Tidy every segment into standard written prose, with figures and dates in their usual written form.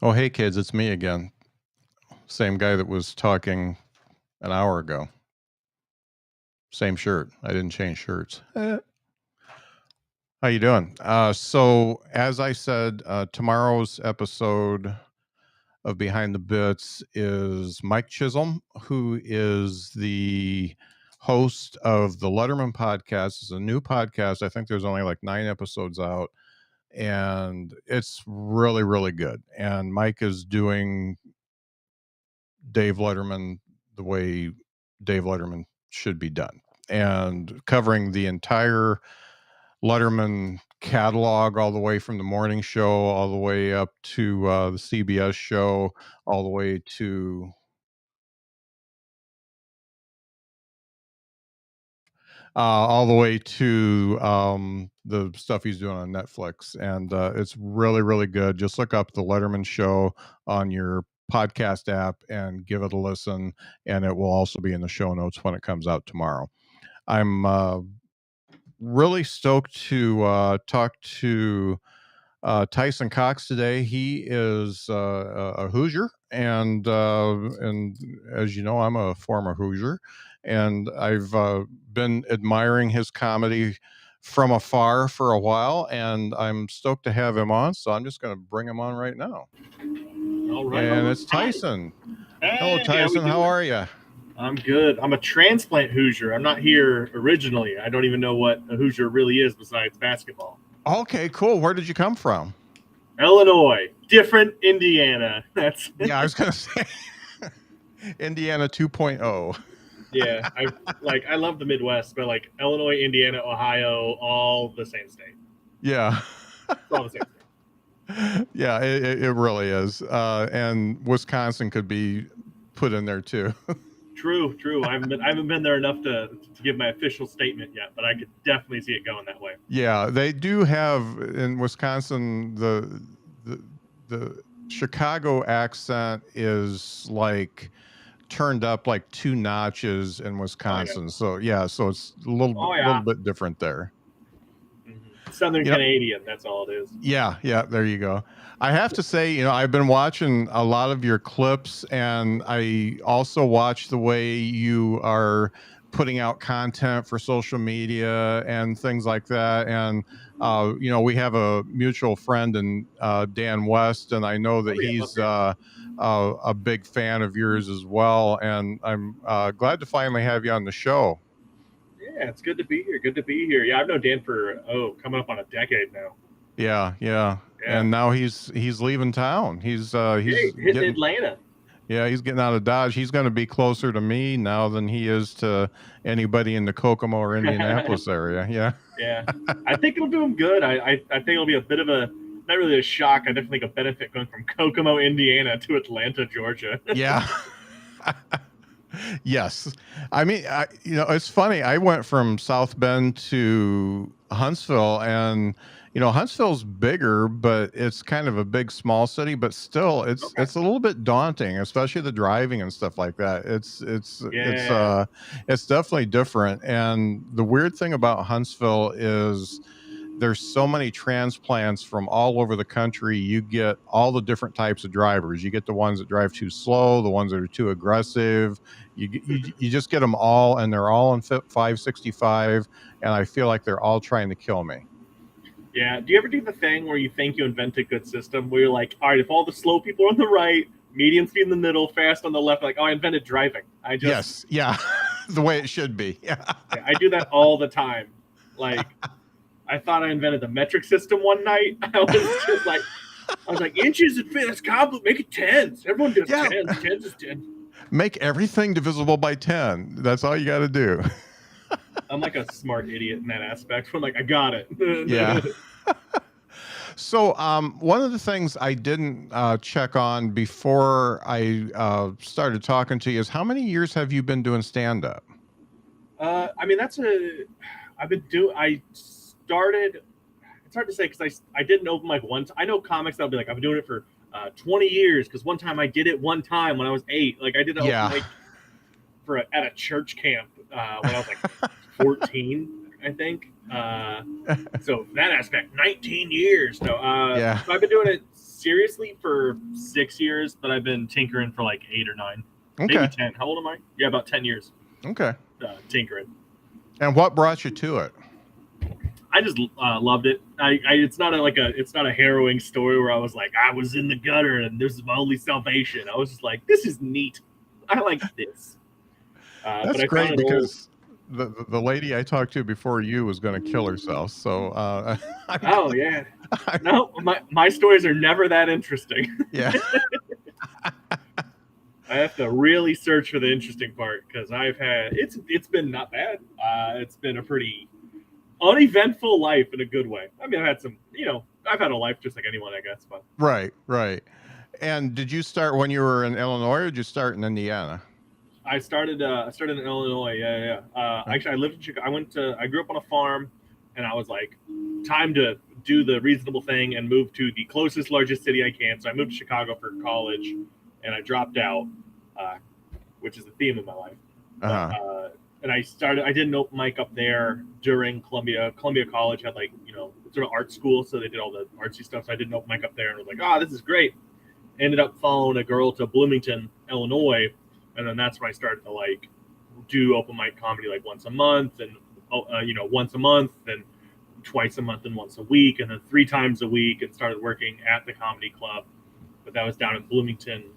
Oh, hey kids, it's me again. Same guy that was talking an hour ago. Same shirt. I didn't change shirts. How you doing? So as I said, tomorrow's episode of Behind the Bits is Mike Chisholm, who is the host of the Letterman podcast. It's a new podcast. I think there's only like 9 episodes out, and it's really, really good. And Mike is doing Dave Letterman the way Dave Letterman should be done, and covering the entire Letterman catalog, all the way from the morning show, all the way up to the CBS show, all the way to the stuff he's doing on Netflix. And it's really, really good. Just look up the Letterman Show on your podcast app and give it a listen. And it will also be in the show notes when it comes out tomorrow. I'm really stoked to talk to Tyson Cox today. He is a Hoosier, and as you know, I'm a former Hoosier, and I've been admiring his comedy from afar for a while, and I'm stoked to have him on. So I'm just going to bring him on right now. All right, and it's Tyson. Hey, hello, Tyson. How are you? I'm good. I'm a transplant Hoosier. I'm not here originally. I don't even know what a Hoosier really is besides basketball. Okay, cool. Where did you come from? Illinois. Different Indiana. Yeah, I was going to say Indiana 2.0. Yeah, I love the Midwest, but like Illinois, Indiana, Ohio, all the same state. Yeah. It's all the same state. Yeah, it really is. And Wisconsin could be put in there too. True. I haven't been there enough to give my official statement yet, but I could definitely see it going that way. Yeah, they do have in Wisconsin the Chicago accent is like turned up like 2 notches in Wisconsin. Oh, yeah. So it's a little bit different there. Mm-hmm. Southern Canadian, that's all it is. Yeah, there you go. I have to say, I've been watching a lot of your clips, and I also watch the way you are putting out content for social media and things like that. And, we have a mutual friend in Dan West, and I know that he's a big fan of yours as well. And I'm glad to finally have you on the show. Yeah, it's good to be here. Yeah, I've known Dan for coming up on a decade now. Yeah. And now he's leaving town. He's hitting Atlanta. Yeah, he's getting out of Dodge. He's going to be closer to me now than he is to anybody in the Kokomo or Indianapolis area. Yeah. I think it'll do him good. I think it'll be a bit of a, not really a shock. I definitely think a benefit going from Kokomo, Indiana to Atlanta, Georgia. Yeah. Yes. I mean, it's funny. I went from South Bend to Huntsville, and Huntsville's bigger, but it's kind of a big small city, but still it's a little bit daunting, especially the driving and stuff like that. It's definitely different. And the weird thing about Huntsville is there's so many transplants from all over the country. You get all the different types of drivers. You get the ones that drive too slow, the ones that are too aggressive. You just get them all, and they're all in 565, and I feel like they're all trying to kill me. Yeah. Do you ever do the thing where you think you invent a good system where you're like, all right, if all the slow people are on the right, medium speed in the middle, fast on the left, like, I invented driving. Yes. Yeah. The way it should be. Yeah. I do that all the time. Like, I thought I invented the metric system one night. I was like, inches and feet, that's complicated. Make it tens. Everyone does tens. Tens is 10. Make everything divisible by 10. That's all you got to do. I'm like a smart idiot in that aspect. I'm like, I got it. Yeah. So one of the things I didn't check on before I started talking to you is how many years have you been doing stand-up? It's hard to say because I didn't open mic once. I know comics that'll be like, I've been doing it for 20 years because one time I did it one time when I was 8. Like I did it open mic at a church camp when I was like 14, I think. So that aspect, 19 years. So I've been doing it seriously for 6 years, but I've been tinkering for like 8 or 9, maybe 10. How old am I? Yeah, about 10 years. Okay. Tinkering. And what brought you to it? I just loved it. It's not a harrowing story where I was like, I was in the gutter and this is my only salvation. I was just like, this is neat. I like this. That's but I great found because the lady I talked to before you was going to kill herself. So, oh yeah, no, my stories are never that interesting. Yeah. I have to really search for the interesting part because it's been not bad. It's been a pretty uneventful life in a good way. I mean, I've had some, I've had a life just like anyone, I guess. But Right. And did you start when you were in Illinois, or did you start in Indiana? I started in Illinois. Yeah. Actually, I lived in Chicago. I grew up on a farm, and I was like, time to do the reasonable thing and move to the closest, largest city I can. So I moved to Chicago for college, and I dropped out, which is the theme of my life. And I did an open mic up there during Columbia College had sort of art school, so they did all the artsy stuff. So I did an open mic up there and was like, this is great. Ended up following a girl to Bloomington, Illinois, and then that's when I started to do open mic comedy once a month, and once a month, and twice a month, and once a week, and then 3 times a week, and started working at the comedy club. But that was down in Bloomington.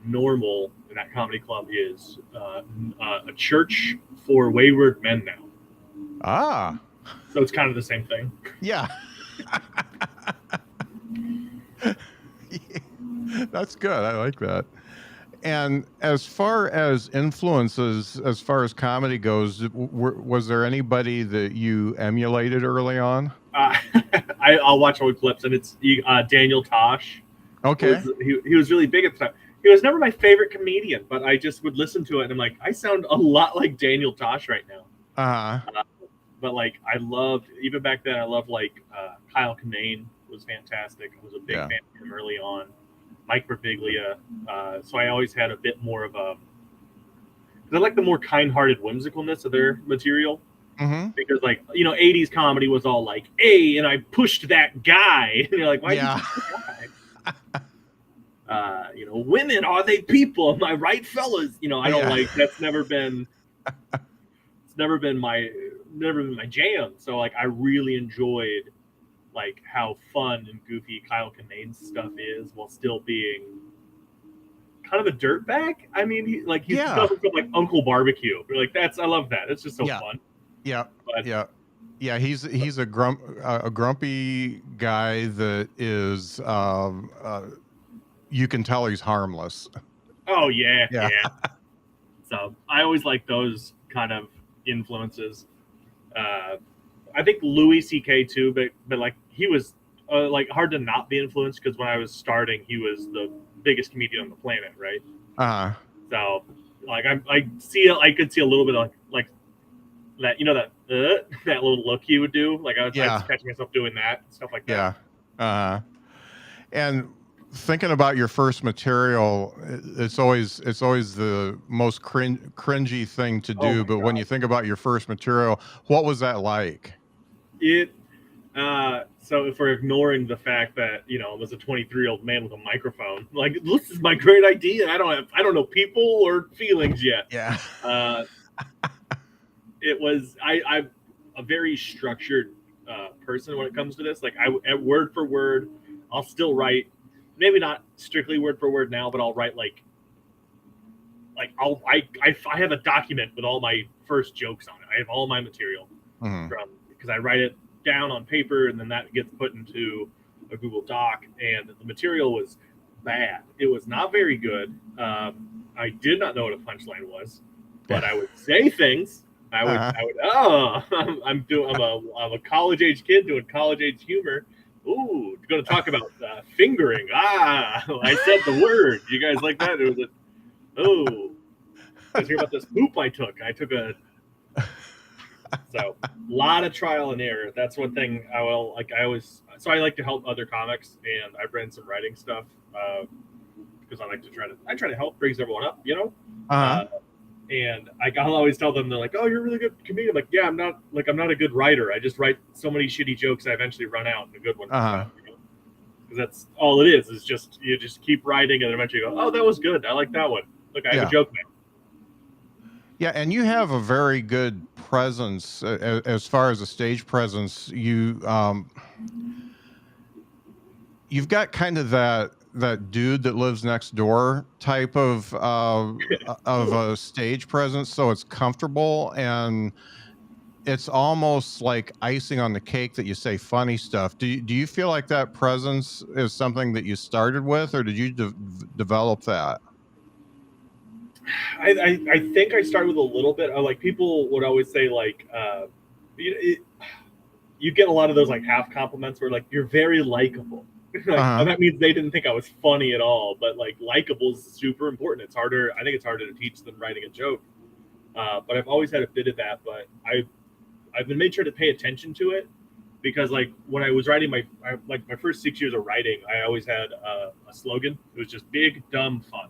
Normal, and that comedy club is a church for wayward men now. So it's kind of the same thing. Yeah. That's good. I like that. And as far as influences, as far as comedy goes, was there anybody that you emulated early on? I'll watch old clips, and it's Daniel Tosh. Okay. He was really big at the time. He was never my favorite comedian, but I just would listen to it, and I'm like, I sound a lot like Daniel Tosh right now. But I loved, even back then, I loved Kyle Kinane was fantastic. I was a big fan of him early on. Mike Birbiglia. So I always had a bit more of I like the more kind-hearted whimsicalness of their material. Mm-hmm. Because 80s comedy was all like, hey, and I pushed that guy. And you're like, why did you push that guy? Women, are they people? Am I right, fellas? I don't that's never been my jam. So I really enjoyed how fun and goofy Kyle Kinane's stuff is, while still being kind of a dirtbag. I mean, he's stuff from Uncle Barbecue. I love that. It's just so fun. Yeah. He's a grumpy guy that is you can tell he's harmless. Oh yeah. So I always like those kind of influences. I think Louis C.K. too, but he was hard to not be influenced, because when I was starting, he was the biggest comedian on the planet, right? So I could see a little bit of that, that little look he would do. I was catching myself doing that, stuff like that. And thinking about your first material, it's always the most cringy thing to do. But when you think about your first material, what was that like? So if we're ignoring the fact that I was a 23-year-old man with a microphone, this is my great idea. I don't know people or feelings yet. Yeah. It was I'm a very structured person when it comes to this. I word for word, I'll still write. Maybe not strictly word for word now, but I'll write I have a document with all my first jokes on it. I have all my material because I write it down on paper, and then that gets put into a Google Doc. And the material was bad. It was not very good. I did not know what a punchline was, but I would say things. I'm a college age kid doing college age humor. Ooh, going to talk about fingering. I said the word. You guys like that? It was you guys hear about this poop I took? So a lot of trial and error. That's one thing I like to help other comics, and I've written some writing stuff because I like to try to help, brings everyone up, and I'll always tell them, they're like, oh, you're a really good comedian. I'm like, yeah, I'm not a good writer. I just write so many shitty jokes I eventually run out, and a good one. Because because that's all it is. Is just you just keep writing, and eventually you go, oh, that was good. I like that one. Look, I have a joke now. Yeah, and you have a very good presence as far as a stage presence. You've got kind of that dude that lives next door type of a stage presence, so it's comfortable and it's almost like icing on the cake that you say funny stuff. Do you feel like that presence is something that you started with, or did you develop that? I think I started with a little bit. Like people would always say like you get a lot of those like half compliments where like you're very likable. Like Uh-huh. that means they didn't think I was funny at all. But like likable is super important. It's harder. I think it's harder to teach than writing a joke. But I've always had a bit of that. But I've been made sure to pay attention to it because like when I was writing my first 6 years of writing, I always had a slogan. It was just big, dumb, fun.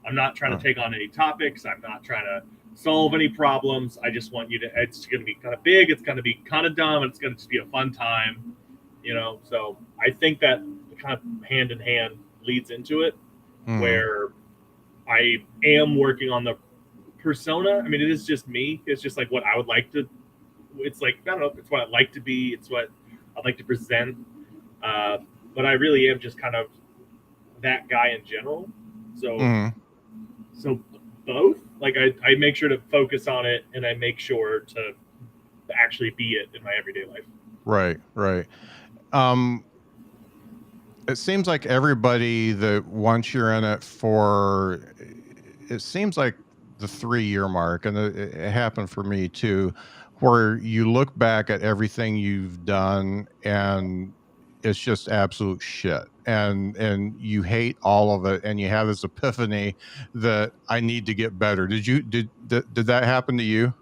I'm not trying to take on any topics. I'm not trying to solve any problems. I just want you to. It's going to be kind of big. It's going to be kind of dumb. And it's going to just be a fun time, you know. So I think that kind of hand in hand leads into it, where I am working on the persona. I mean, it is just me. It's just like what I would like to. It's like I don't know. It's what I'd like to be. It's what I'd like to present. But I really am just kind of that guy in general. So both. Like I make sure to focus on it, and I make sure to actually be it in my everyday life. Right. It seems like everybody that once you're in it for, it seems like the 3-year mark, and it happened for me too, where you look back at everything you've done and it's just absolute shit, and you hate all of it, and you have this epiphany that I need to get better. Did that happen to you?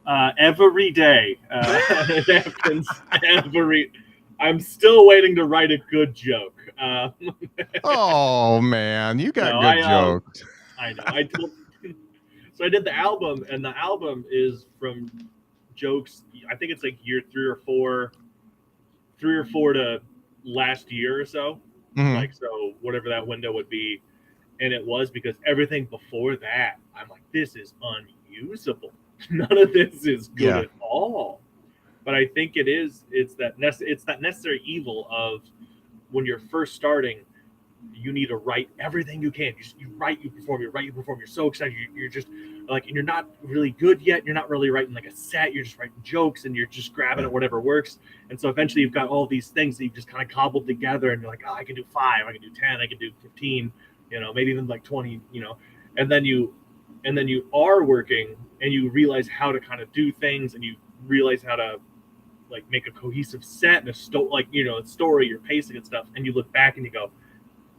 Every day. It happens every. I'm still waiting to write a good joke. Oh man, you got No, good jokes. I know. So I did the album, and the album is from jokes. I think it's like year three or four to last year or so. Like so, whatever that window would be, and it was because everything before that, I'm like, this is unusable. None of this is good at all. But I think it's that necessary evil of when you're first starting, you need to write everything you can. You write, you perform, you write, you perform. You're so excited. You're just like, and you're not really good yet. You're not really writing like a set. You're just writing jokes, and you're just grabbing at whatever works. And so eventually, you've got all these things that you've just kind of cobbled together, and you're like, oh, I can do 5, I can do 10, I can do 15, maybe even like 20, and then you are working, and you realize how to kind of do things, and you realize how to like make a cohesive set and a story, your pacing and stuff, and you look back and you go,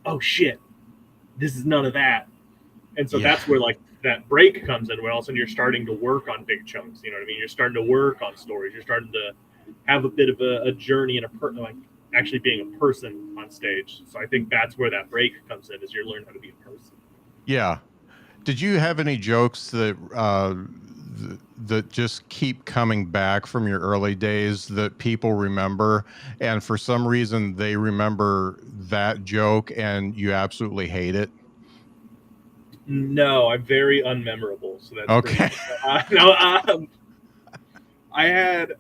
oh shit, this is none of that. And so that's where like that break comes in, where all of a sudden you're starting to work on big chunks. You know what I mean? You're starting to work on stories. You're starting to have a bit of a journey and like actually being a person on stage. So I think that's where that break comes in, is you're learning how to be a person. Yeah. Did you have any jokes that that just keep coming back from your early days that people remember, and for some reason they remember that joke and you absolutely hate it? No, I'm very unmemorable, so that's Okay. pretty. No, I had.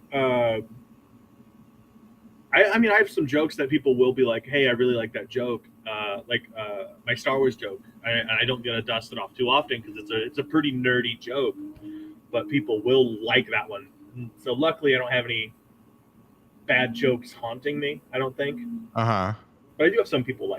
I mean, I have some jokes that people will be like, "Hey, I really like that joke." My Star Wars joke, and I don't get to dust it off too often because it's a pretty nerdy joke, but people will like that one. So luckily, I don't have any bad jokes haunting me. I don't think. But I do have some people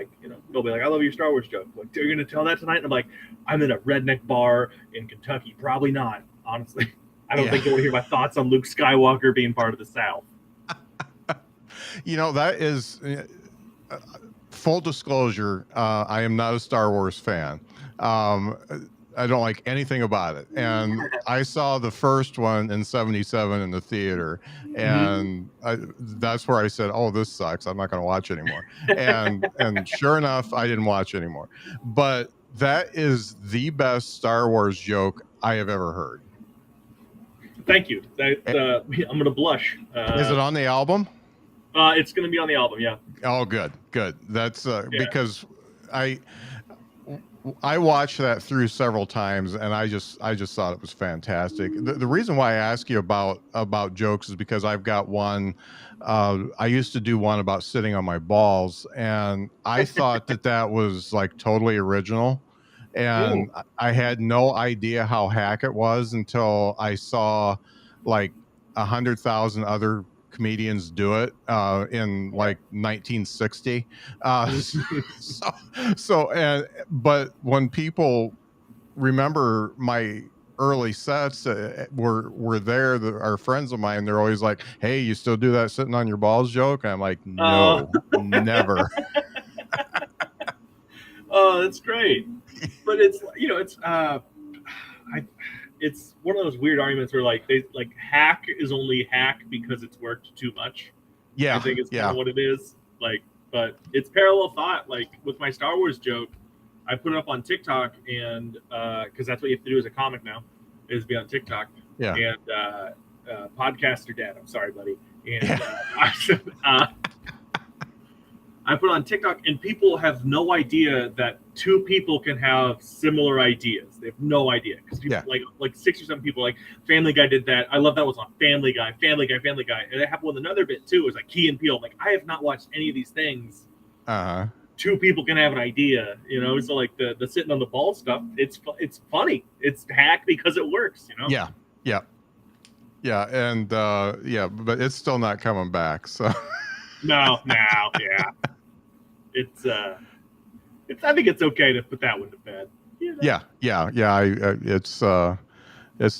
they'll be like, "I love your Star Wars joke." Like, are you going to tell that tonight? And I'm like, I'm in a redneck bar in Kentucky. Probably not, honestly. I don't think you want to hear my thoughts on Luke Skywalker being part of the South. That is full disclosure. I am not a Star Wars fan. I don't like anything about it. And I saw the first one in '77 in the theater, and that's where I said, "Oh, this sucks. I'm not going to watch anymore." And sure enough, I didn't watch anymore. But that is the best Star Wars joke I have ever heard. Thank you. I'm going to blush. Is it on the album? It's going to be on the album. Yeah. Oh, good. That's Yeah. because I watched that through several times, and I just thought it was fantastic. The reason why I ask you about jokes is because I've got one. I used to do one about sitting on my balls, and I thought that was like totally original, and Ooh. I had no idea how hack it was until I saw like 100,000 other comedians do it in Yeah. like 1960. So and but when people remember my early sets were there, are friends of mine, they're always like, hey, you still do that sitting on your balls joke? And I'm like, Uh, no, never. oh, that's great. But it's I it's one of those weird arguments where like they like hack is only hack because it's worked too much. I Yeah, think it's kind yeah, of what it is. Like, but it's parallel thought. Like with my Star Wars joke, I put it up on TikTok, and because that's what you have to do as a comic now, is be on TikTok. yeah, And podcaster dad, I'm sorry, buddy. And yeah, I put it on TikTok, and people have no idea that two people can have similar ideas. They have no idea because people yeah. like 6 or 7 people like Family Guy did that. I love that was on Family Guy, Family Guy, Family Guy, and it happened with another bit too. It was like Key and Peele. Like I have not watched any of these things. Uh-huh. Two people can have an idea, So like the sitting on the ball stuff, it's funny. It's hack because it works, Yeah, yeah, yeah, and yeah, but it's still not coming back. So No, yeah. It's I think it's okay to put that one to bed. yeah, yeah, yeah. It's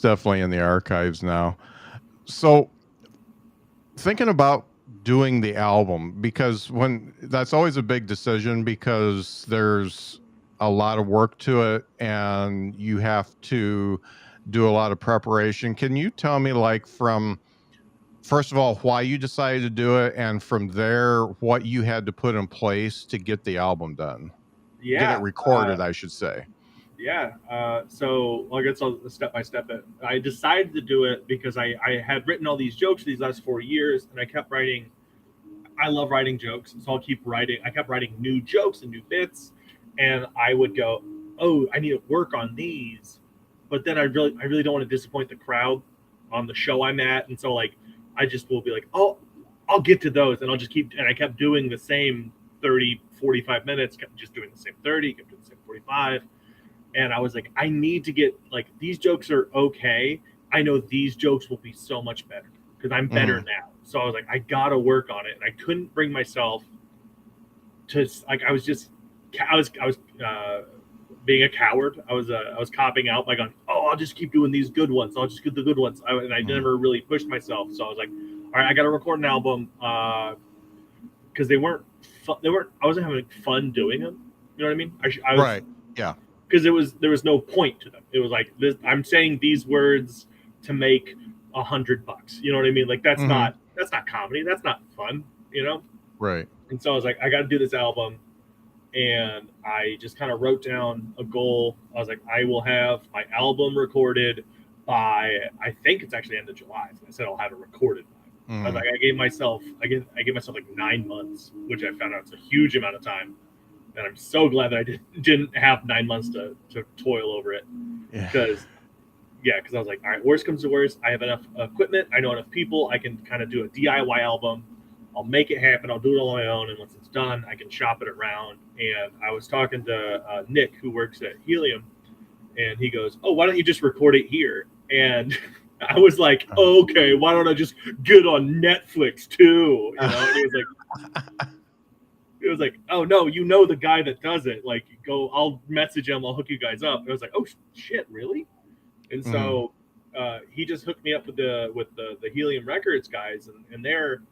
definitely in the archives now. So thinking about doing the album, because when that's always a big decision because there's a lot of work to it and you have to do a lot of preparation. Can you tell me, like, from first of all, why you decided to do it, and from there what you had to put in place to get the album done, get it Yeah. recorded, I should say? Yeah. So I guess I'll step by step it. I decided to do it because I had written all these jokes these last 4 years, and I kept writing. I love writing jokes, so I'll keep writing. I kept writing new jokes and new bits, and I would go, "Oh, I need to work on these," but then I really don't want to disappoint the crowd on the show I'm at, and so like I just will be like, "Oh, I'll get to those," and I'll just keep. And I kept doing the same 30, 45 minutes, kept just doing the same 30, kept doing the same 45. And I was like, I need to get like these jokes are okay. I know these jokes will be so much better because I'm better Hmm. now. So I was like, I gotta work on it, and I couldn't bring myself to like. I was being a coward. I was copping out by going, oh, I'll just keep doing these good ones. I'll just get the good ones. And I Hmm. never really pushed myself. So I was like, all right, I got to record an album because they weren't. They weren't. I wasn't having fun doing them. You know what I mean? I was Right. Yeah. because there was no point to them. It was like this, I'm saying these words to make $100. You know what I mean? Like Hmm. that's not comedy. That's not fun. You know. Right. And so I was like, I got to do this album, and I just kind of wrote down a goal. I was like, I will have my album recorded by I think it's actually end of July. So I said I'll have it recorded by. I was Hmm. like, I gave myself like 9 months, which I found out it's a huge amount of time. And I'm so glad that I didn't have 9 months to toil over it Yeah. because because I was like, all right, worst comes to worst, I have enough equipment, I know enough people, I can kind of do a DIY album. I'll make it happen. I'll do it all on my own, and once it's done, I can shop it around. And I was talking to Nick, who works at Helium, and he goes, "Oh, why don't you just record it here?" And I was like, "Okay, why don't I just get on Netflix too?" And it was like, oh no, the guy that does it. Like, go, I'll message him, I'll hook you guys up. And I was like, oh shit, really? And Hmm. so he just hooked me up with the Helium Records guys, and they're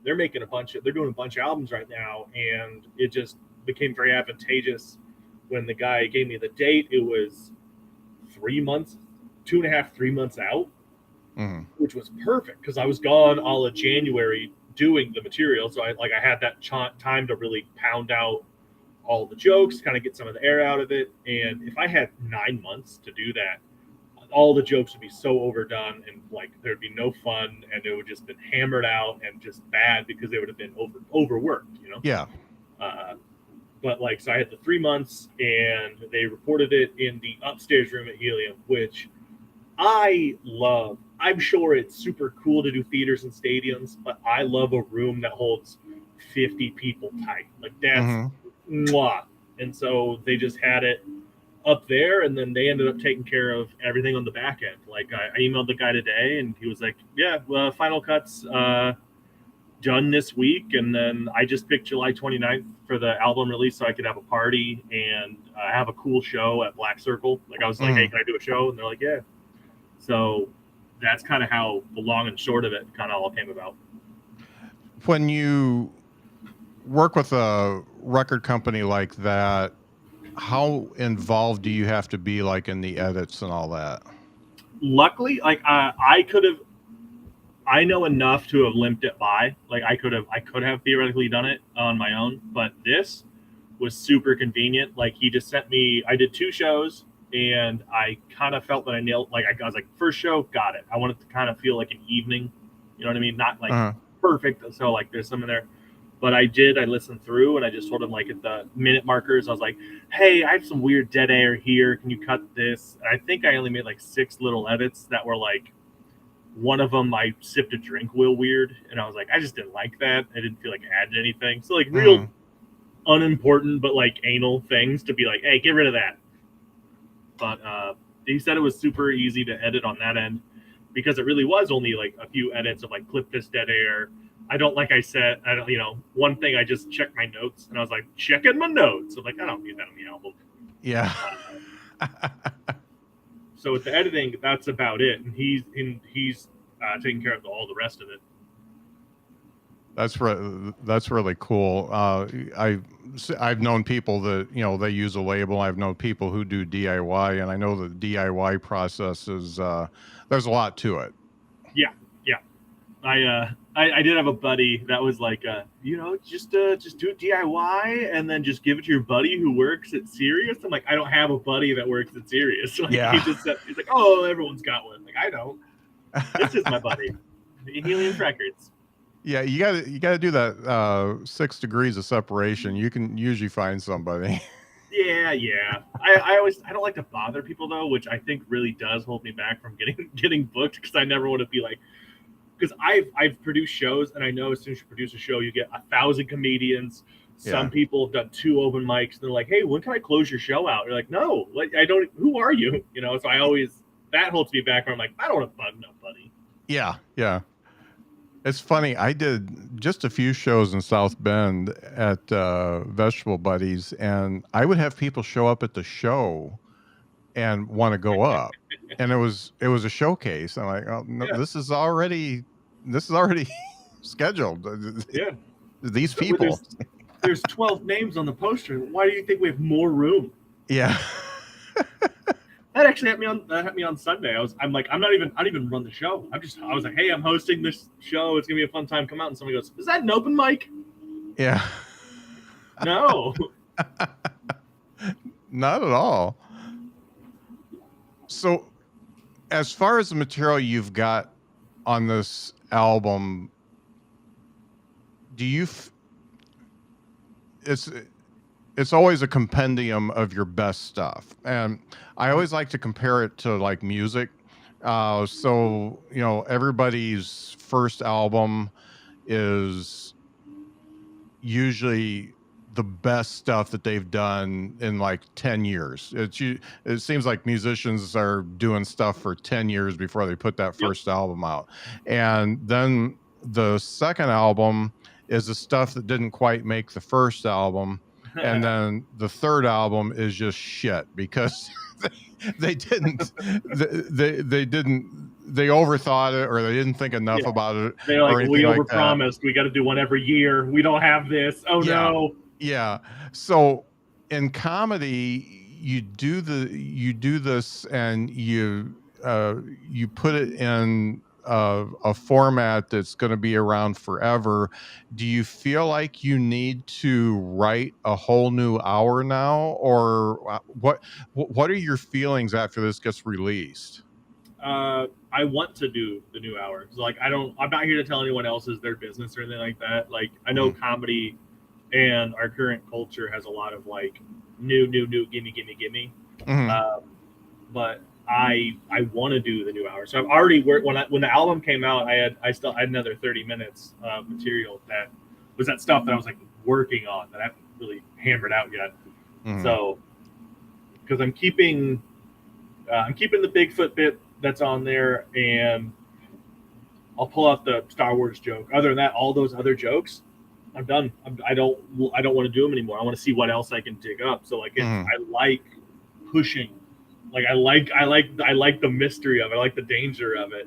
making they're doing a bunch of albums right now, and it just became very advantageous when the guy gave me the date. It was 3 months, 2.5, 3 months out, Hmm. which was perfect because I was gone all of January doing the material, so I had that time to really pound out all the jokes, kind of get some of the air out of it. And if I had 9 months to do that, all the jokes would be so overdone and like there'd be no fun and it would just been hammered out and just bad because they would have been overworked, you know. Yeah. Uh, but like, so I had the 3 months, and they reported it in the upstairs room at Helium, which I love. I'm sure it's super cool to do theaters and stadiums, but I love a room that holds 50 people tight. Like that's mwah. And so they just had it up there, and then they ended up taking care of everything on the back end. Like I emailed the guy today, and he was like, "Yeah, final cuts done this week," and then I just picked July 29th for the album release so I could have a party and have a cool show at Black Circle. Like I was like, "Hey, can I do a show?" And they're like, "Yeah." So that's kind of how the long and short of it kind of all came about. When you work with a record company like that, how involved do you have to be, like in the edits and all that? Luckily, like I know enough to have limped it by. Like I could have theoretically done it on my own, but this was super convenient. Like he just sent me, I did 2 shows, and I kind of felt that I nailed, like I was like, first show, got it. I wanted to kind of feel like an evening, you know what I mean? Not like perfect. So like there's some in there, but I listened through, and I just sort of like at the minute markers, I was like, hey, I have some weird dead air here. Can you cut this? And I think I only made like 6 little edits that were like, one of them I sipped a drink real weird, and I was like, I just didn't like that. I didn't feel like it added anything. So like real unimportant but like anal things to be like, hey, get rid of that. But he said it was super easy to edit on that end because it really was only like a few edits of like clip this dead air. I don't, like I said, I don't, you know, one thing I just checked my notes, and I was like, checking my notes. I'm like, I don't need that on the album. Yeah. So with the editing, that's about it, and he's taking care of all the rest of it. That's really cool. I've known people that, you know, they use a label. I've known people who do DIY, and I know the DIY process is there's a lot to it. Yeah. I did have a buddy that was like, you know, just do it DIY and then just give it to your buddy who works at Sirius. I'm like, I don't have a buddy that works at Sirius. Like, yeah. He's like, oh, everyone's got one. Like, I don't. This is my buddy. Helium Records. Yeah, you gotta do that 6 degrees of separation. You can usually find somebody. Yeah. I don't like to bother people though, which I think really does hold me back from getting booked, because I never want to be like, because I've produced shows, and I know as soon as you produce a show, you get 1,000 comedians. Some people have done 2 open mics, and they're like, "Hey, when can I close your show out?" You're like, "No, like I don't. Who are you?" You know. So I always, that holds me back. Where I'm like, I don't want to bug nobody. Yeah. It's funny. I did just a few shows in South Bend at Vegetable Buddies, and I would have people show up at the show and want to go up, and it was a showcase. I'm like, oh no, this is already scheduled. Yeah, these people. There's 12 names on the poster. Why do you think we have more room? Yeah. That actually had me on Sunday. I'm like, I don't even run the show. I was like, hey, I'm hosting this show. It's gonna be a fun time. Come out. And somebody goes, is that an open mic? Yeah. No. Not at all. So, as far as the material you've got on this album, do you? It's always a compendium of your best stuff, and I always like to compare it to like music. So you know, everybody's first album is usually the best stuff that they've done in like 10 years. It seems like musicians are doing stuff for 10 years before they put that first album out. And then the second album is the stuff that didn't quite make the first album. And then the third album is just shit because they overthought it, or they didn't think enough about it. They're like, we overpromised. We got to do one every year. We don't have this. Oh no. Yeah. So in comedy, you do this, and you put it in a format that's going to be around forever. Do you feel like you need to write a whole new hour now, or what are your feelings after this gets released? I want to do the new hour. So like I'm not here to tell anyone else is their business or anything like that. Like I know comedy and our current culture has a lot of like new, gimme. But I want to do the new hour. So I've already worked when the album came out. I still had another 30 minutes of material that was that stuff that I was like working on that I haven't really hammered out yet. So because I'm keeping the Bigfoot bit that's on there, and I'll pull out the Star Wars joke. Other than that, all those other jokes, I'm done. I don't want to do them anymore. I want to see what else I can dig up. So like I like pushing. Like I like the mystery of it. I like the danger of it.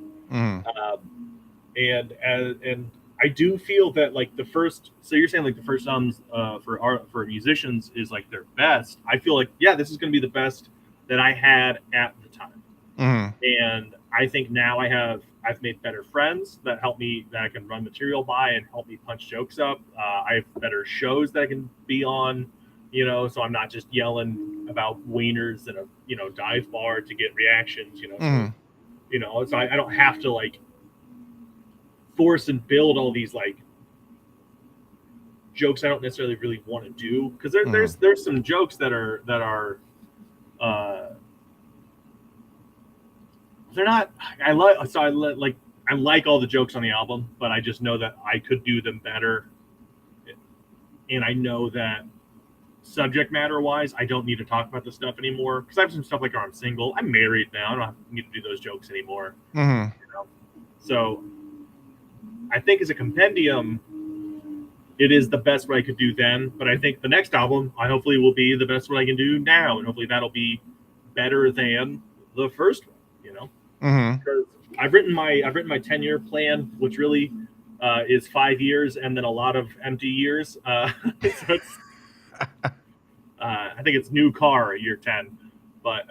And I do feel that like the first. So you're saying like the first albums for musicians is like their best. I feel like this is going to be the best that I had at the time. And I think now I've made better friends that help me, that I can run material by and help me punch jokes up. I have better shows that I can be on, so I'm not just yelling about wieners in a dive bar to get reactions, so I don't have to like force and build all these like jokes I don't necessarily really want to do. Cause there's some jokes that are they're not. I like all the jokes on the album, but I just know that I could do them better, and I know that subject matter wise, I don't need to talk about this stuff anymore because I have some stuff like I'm single, I'm married now, I don't need to do those jokes anymore. So I think as a compendium, it is the best what I could do then. But I think the next album, I hopefully will be the best what I can do now, and hopefully that'll be better than the first one. Because I've written my 10-year plan, which really is 5 years and then a lot of empty years. So it's, I think it's new car year 10, but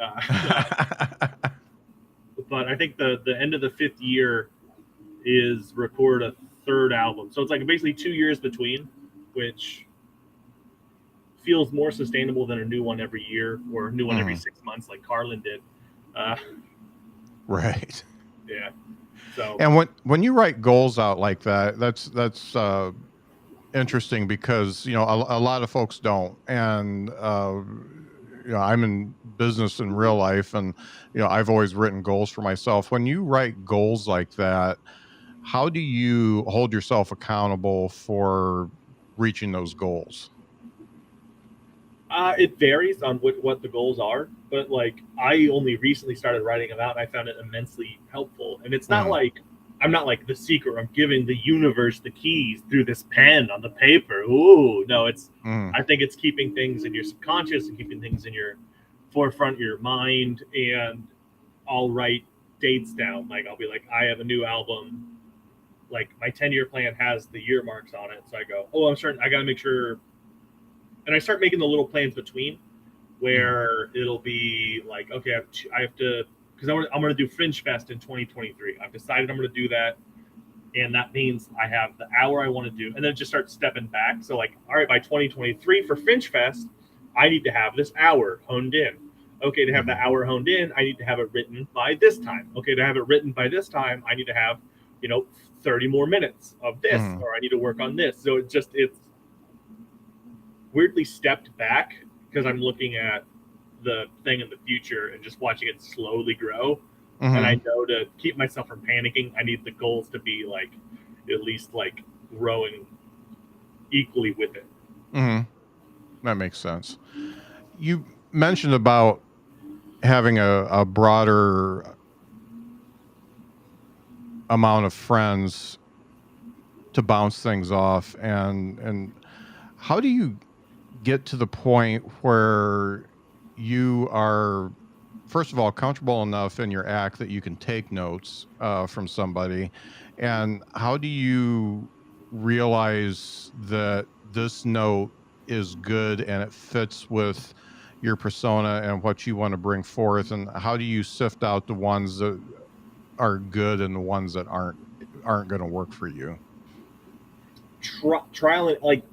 but I think the end of the 5th year is record a 3rd album. So it's like basically 2 years between, which feels more sustainable than a new one every year or a new one every 6 months like Carlin did. Right. Yeah. So. And when you write goals out like that, that's interesting because a lot of folks don't, and I'm in business in real life, and I've always written goals for myself. When you write goals like that, how do you hold yourself accountable for reaching those goals? It varies on what the goals are, but like I only recently started writing them out, and I found it immensely helpful. And it's not like I'm not like The Secret. I'm giving the universe the keys through this pen on the paper. Ooh, no, it's. I think it's keeping things in your subconscious and keeping things in your forefront of your mind. And I'll write dates down. Like I'll be like, I have a new album. Like my 10-year plan has the year marks on it, so I go, I got to make sure. And I start making the little plans between where it'll be like, okay, I have to, because I'm going to do Fringe Fest in 2023. I've decided I'm going to do that. And that means I have the hour I want to do. And then just start stepping back. So like, all right, by 2023 for Fringe Fest, I need to have this hour honed in. Okay, to have the hour honed in, I need to have it written by this time. Okay, to have it written by this time, I need to have, 30 more minutes of this, or I need to work on this. So it's weirdly stepped back because I'm looking at the thing in the future and just watching it slowly grow. And I know to keep myself from panicking, I need the goals to be like at least like growing equally with it. That makes sense. You mentioned about having a broader amount of friends to bounce things off, and how do you get to the point where you are, first of all, comfortable enough in your act that you can take notes from somebody, and how do you realize that this note is good and it fits with your persona and what you want to bring forth, and how do you sift out the ones that are good and the ones that aren't going to work for you? Trial it, like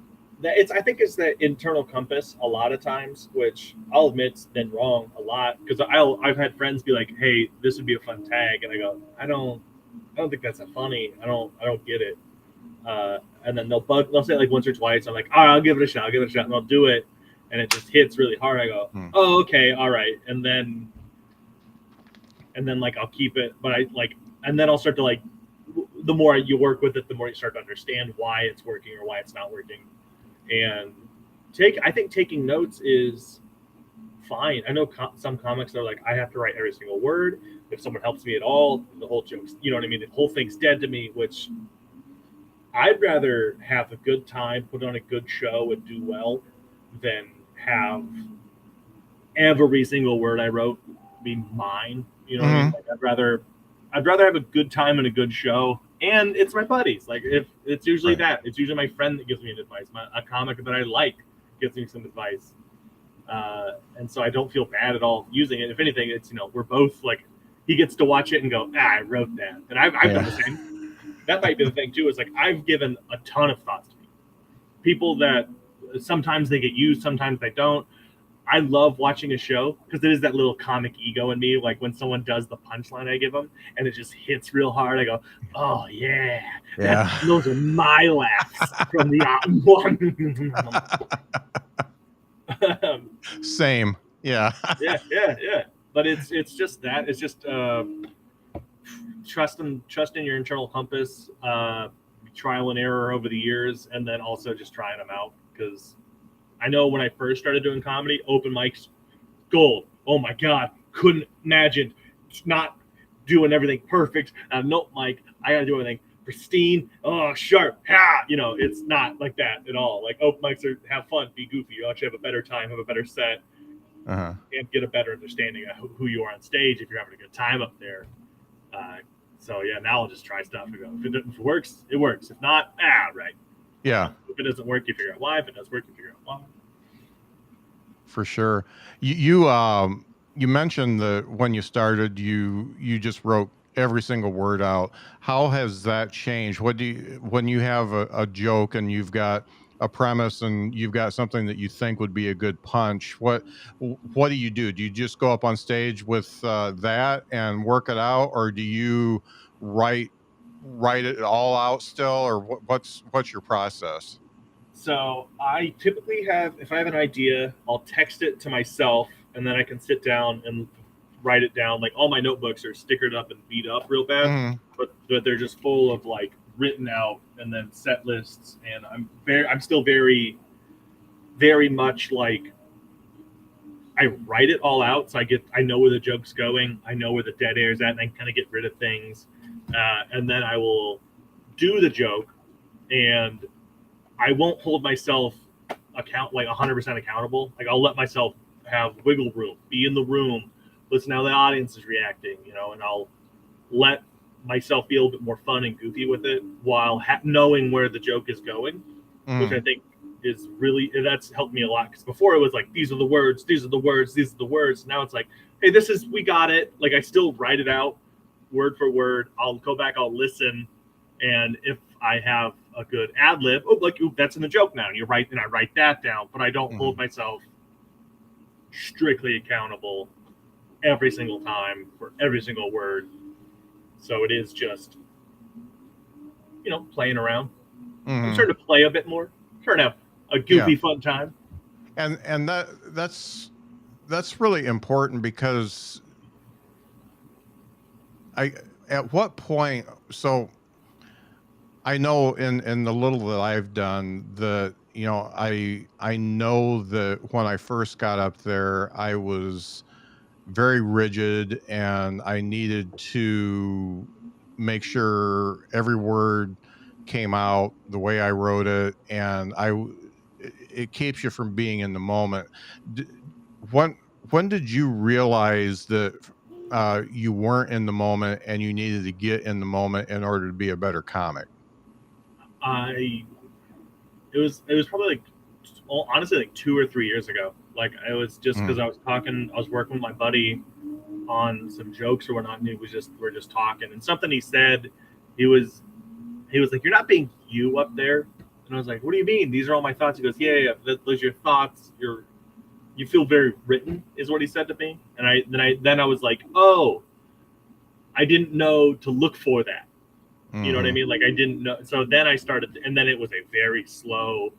I think it's that internal compass a lot of times, which I'll admit's been wrong a lot, because I've had friends be like, "Hey, this would be a fun tag," and I go, "I don't think that's funny. I don't get it." And then they'll say it like once or twice. I'm like, "All right, I'll give it a shot, and I'll do it, and it just hits really hard. I go, "Oh, okay, all right," and then like I'll keep it, but and then I'll start to like, the more you work with it, the more you start to understand why it's working or why it's not working. And I think taking notes is fine. I know some comics are like, I have to write every single word. If someone helps me at all, the whole joke's, you know what I mean? The whole thing's dead to me, which I'd rather have a good time, put on a good show and do well than have every single word I wrote be mine. You know what I mean? Like, I'd rather have a good time and a good show, and it's my buddies. Like, if it's usually it's usually my friend that gives me advice. A comic that I like gives me some advice, and so I don't feel bad at all using it. If anything, it's, we're both like, he gets to watch it and go, I wrote that, and I've done the same. That might be the thing too. Is like, I've given a ton of thoughts to people that sometimes they get used, sometimes they don't. I love watching a show because it is that little comic ego in me. Like when someone does the punchline I give them and it just hits real hard, I go, "Oh yeah, those are my laughs from the one." Same, yeah. yeah. But it's just that. It's just trust in your internal compass, trial and error over the years, and then also just trying them out, because I know when I first started doing comedy, open mics, gold. Oh my God, couldn't imagine not doing everything perfect. Nope, Mike, I gotta do everything pristine. Oh, sharp. Ha! It's not like that at all. Like, open mics are have fun, be goofy. You actually have a better time, have a better set, and get a better understanding of who you are on stage if you're having a good time up there. So yeah, now I'll just try stuff and go. If it works, it works. If not, right. Yeah. If it doesn't work, you figure out why. If it does work, you figure out why. For sure. You mentioned that when you started, you just wrote every single word out. How has that changed? When you have a joke and you've got a premise and you've got something that you think would be a good punch, what do you do? Do you just go up on stage with that and work it out, or do you write it all out still, or what's your process? So I typically if I have an idea, I'll text it to myself, and then I can sit down and write it down. Like, all my notebooks are stickered up and beat up real bad, but they're just full of like written out and then set lists. And I'm still very, very much like, I write it all out, so I know where the joke's going, I know where the dead air is at, and I kind of get rid of things, and then I will do the joke, and I won't hold myself 100% accountable. Like, I'll let myself have wiggle room, be in the room, listen to how the audience is reacting, and I'll let myself be a little bit more fun and goofy with it while knowing where the joke is going, which I think is that's helped me a lot. Because before it was like, these are the words, these are the words, these are the words. Now it's like, hey, we got it. Like, I still write it out word for word. I'll go back, I'll listen, and if I have a good ad lib, that's in the joke now, and I write that down, but I don't hold myself strictly accountable every single time for every single word. So it is just, playing around. I'm starting to play a bit more, trying to have a goofy, fun time. And that's really important, because at what point, so I know in the little that I've done, that I know that when I first got up there, I was very rigid, and I needed to make sure every word came out the way I wrote it, and it keeps you from being in the moment. When did you realize that you weren't in the moment and you needed to get in the moment in order to be a better comic? It was probably honestly like 2 or 3 years ago. Like, it was just because I was working with my buddy on some jokes or whatnot, and we're just talking, and something he said, he was like, "You're not being you up there," and And I was like, what do you mean? These are all my thoughts. He goes, yeah. Those are your thoughts. You feel very written, is what he said to me. And then I was like, oh, I didn't know to look for that. You know what I mean? Like, I didn't know. So then I started, and then it was a very slow,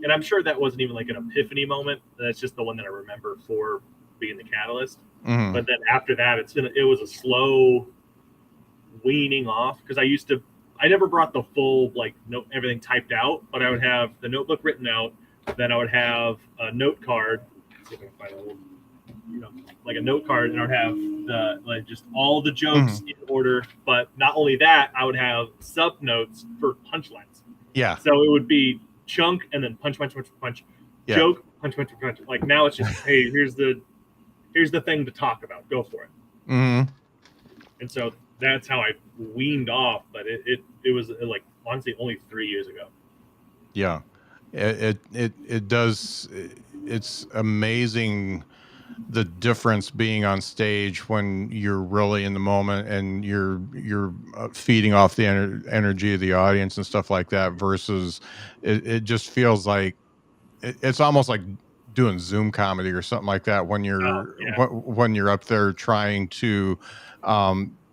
and I'm sure that wasn't even like an epiphany moment. That's just the one that I remember for being the catalyst. But then after that, it was a slow weaning off, because I never brought the full, like, note, everything typed out, but I would have the notebook written out. Then I would have a note card. Let's see if I can find a little, like a note card, and I would have just all the jokes in order. But not only that, I would have sub notes for punchlines. Yeah. So it would be chunk and then punch, yeah. joke, punch. Like, now it's just, hey, here's the thing to talk about. Go for it. And so that's how I weaned off. But it was like, honestly, only 3 years ago. Yeah, it does. It's amazing the difference being on stage when you're really in the moment and you're feeding off the energy of the audience and stuff like that, versus it just feels like it's almost like doing Zoom comedy or something like that when you're when you're up there trying to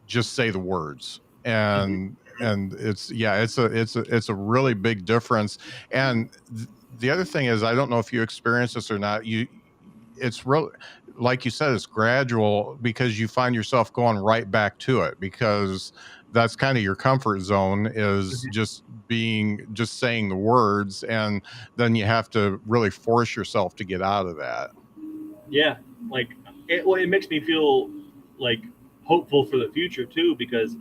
just say the words. And it's a really big difference. And the other thing is, I don't know if you experience this or not, it's real, like you said, it's gradual, because you find yourself going right back to it, because that's kind of your comfort zone, is just saying the words, and then you have to really force yourself to get out of that. Yeah, like, it makes me feel like hopeful for the future too, because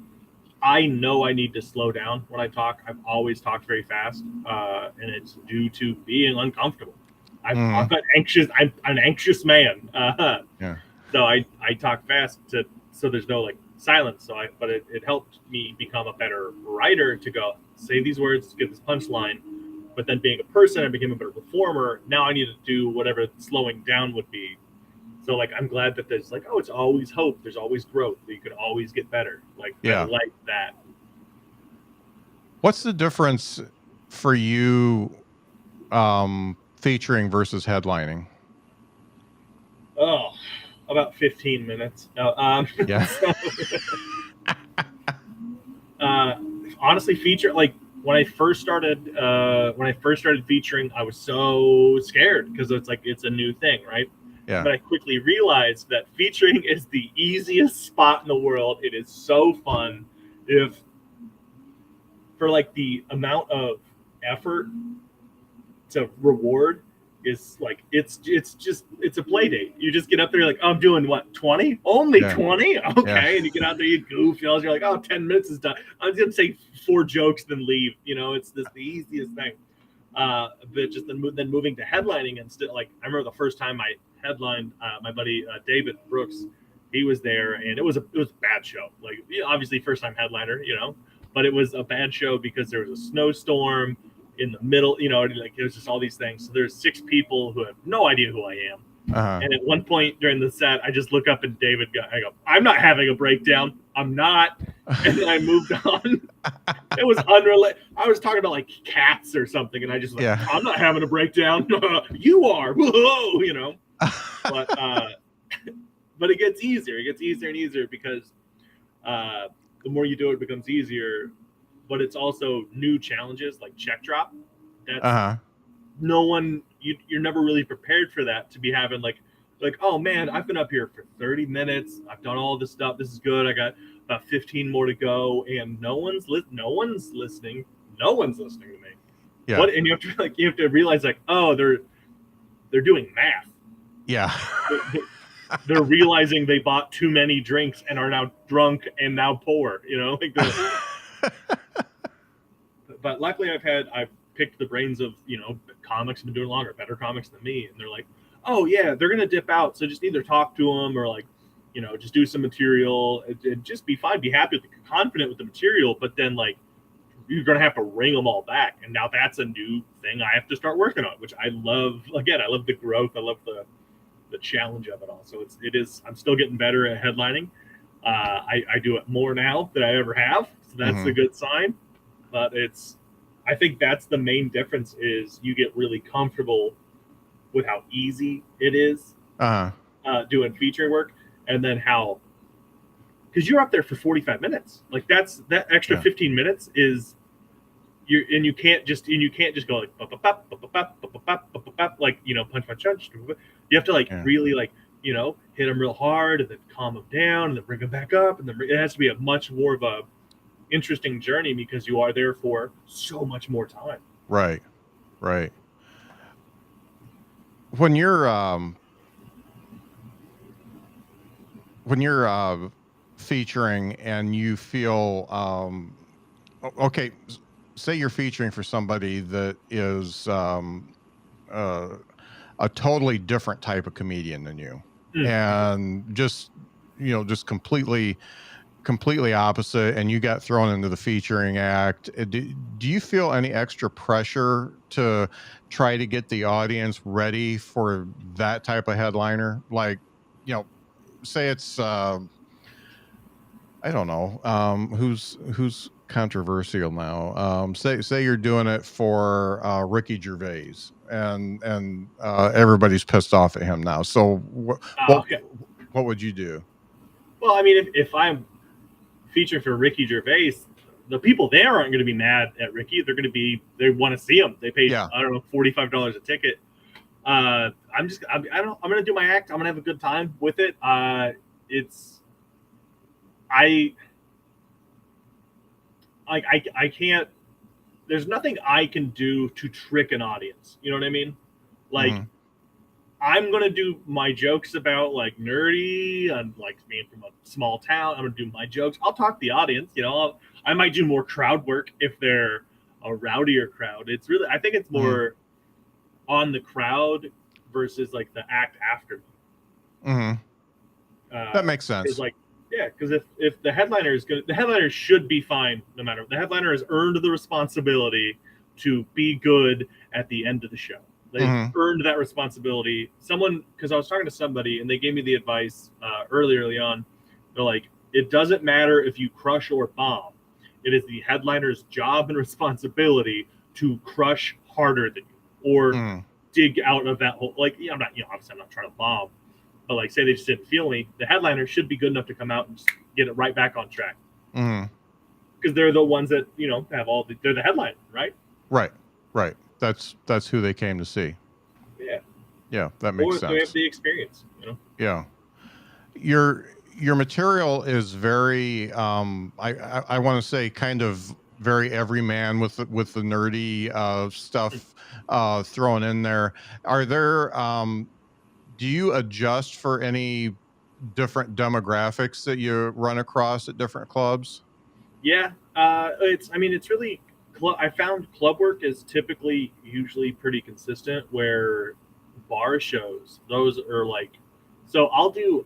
I know I need to slow down when I talk. I've always talked very fast, and it's due to being uncomfortable. I'm anxious. I'm an anxious man. So I talk fast so there's no, like, silence. But it helped me become a better writer, to go say these words, get this punchline. But then, being a person, I became a better performer. Now I need to do whatever slowing down would be. So, like, I'm glad that there's, like, oh, it's always hope. There's always growth. You could always get better. Like, I like that. What's the difference for you, featuring versus headlining? Oh, about 15 minutes. No, honestly, feature, like, when I first started featuring, I was so scared, because it's like, it's a new thing, right? Yeah. But I quickly realized that featuring is the easiest spot in the world. It is so fun. For like the amount of effort to reward is, like, it's a play date. You just get up there, like, oh, I'm doing what, 20? Only 20? Okay. And you get out there, you goof, you're like, oh, 10 minutes is done. I'm just gonna say 4 jokes, then leave. It's the easiest thing. But just then moving to headlining, and still, like, I remember the first time I headlined, my buddy David Brooks, he was there, and it was a bad show. Like, obviously first time headliner, but it was a bad show because there was a snowstorm in the middle, like, it was just all these things. So there's 6 people who have no idea who I am. And at one point during the set, I just look up at David, I go, I'm not having a breakdown. I'm not. And then I moved on. It was unrelated. I was talking about, like, cats or something, and I just, like, I'm not having a breakdown. You are. Whoa, but it gets easier. It gets easier and easier, because the more you do it, it becomes easier. But it's also new challenges, like check drop. That's no one. You're never really prepared for that, to be having like, oh man, I've been up here for 30 minutes. I've done all this stuff. This is good. I got about 15 more to go, and no one's listening. No one's listening to me. Yeah. And you have to realize, like, oh, they're doing math. Yeah. They're realizing they bought too many drinks and are now drunk and now poor. But luckily, I've picked the brains of comics who've been doing longer, better comics than me, and they're like, oh yeah, they're gonna dip out, so just either talk to them or, like, just do some material and just be fine, be happy, confident with the material. But then, like, you're gonna have to ring them all back, and now that's a new thing I have to start working on, which I love. Again, I love the growth. I love the challenge of it all. So it is. I'm still getting better at headlining. I do it more now than I ever have, so that's a good sign. But I think that's the main difference is you get really comfortable with how easy it is doing feature work, and then how, because you're up there for 45 minutes. Like that extra 15 minutes is you can't just go like like, you know, punch. You have to like really like, you know, hit them real hard and then calm them down and then bring them back up, and then it has to be a much more of a interesting journey because you are there for so much more time. Right. When you're featuring and you feel okay, say you're featuring for somebody that is a totally different type of comedian than you, and just, you know, just completely opposite, and you got thrown into the featuring act. Do you feel any extra pressure to try to get the audience ready for that type of headliner? Like, you know, say it's I don't know, who's controversial now. Say you're doing it for Ricky Gervais, and everybody's pissed off at him now. So what would you do? Well, I mean, if I'm featuring for Ricky Gervais, the people there aren't going to be mad at Ricky. They're going to be, they want to see him. They paid, I don't know, $45 a ticket. I'm going to do my act. I'm going to have a good time with it. I can't, there's nothing I can do to trick an audience. You know what I mean? Like, I'm going to do my jokes about like nerdy and like being from a small town. I'm going to do my jokes. I'll talk to the audience, you know, I might do more crowd work if they're a rowdier crowd. It's really, I think it's more on the crowd versus like the act after. That makes sense. Like, yeah, because if the headliner is good, the headliner should be fine no matter. The headliner has earned the responsibility to be good at the end of the show. They've earned that responsibility. Because I was talking to somebody and they gave me the advice early on. They're like, it doesn't matter if you crush or bomb. It is the headliner's job and responsibility to crush harder than you or dig out of that hole. Like, I'm not, obviously I'm not trying to bomb. But like, say they just didn't feel me, the headliner should be good enough to come out and just get it right back on track. Because they're the ones that, have they're the headliner, right? Right. That's who they came to see. Yeah, that makes sense. They have the experience, Yeah. Your material is very, I want to say kind of very everyman with the nerdy stuff thrown in there. Are there, do you adjust for any different demographics that you run across at different clubs? Yeah. It's really, I found club work is usually pretty consistent, where bar shows, those are like, so I'll do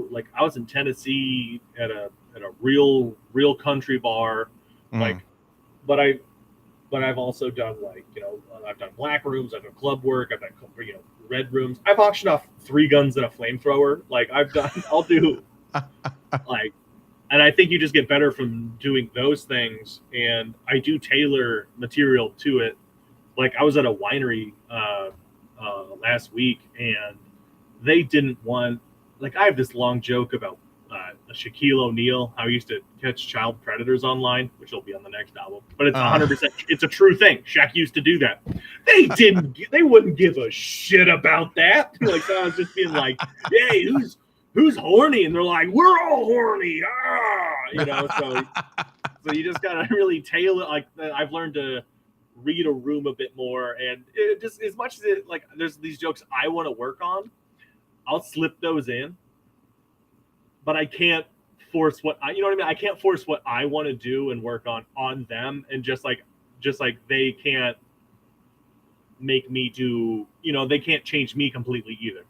like, I was in Tennessee at a real country bar, like, but I've also done like, I've done black rooms, I've done club work, I've done, red rooms. I've auctioned off 3 guns and a flamethrower. Like I'll do like, and I think you just get better from doing those things. And I do tailor material to it. Like I was at a winery last week, and they didn't want, like, I have this long joke about Shaquille O'Neal, how he used to catch child predators online, which will be on the next album. But it's 100%, it's a true thing. Shaq used to do that. They wouldn't give a shit about that. Like, so I was just being like, hey, who's horny? And they're like, we're all horny. So you just gotta really tailor. Like, I've learned to read a room a bit more, and it just, as much as it, like, there's these jokes I want to work on, I'll slip those in, but I can't force what I, I can't force what I want to do and work on them. And just like they can't make me do, they can't change me completely either.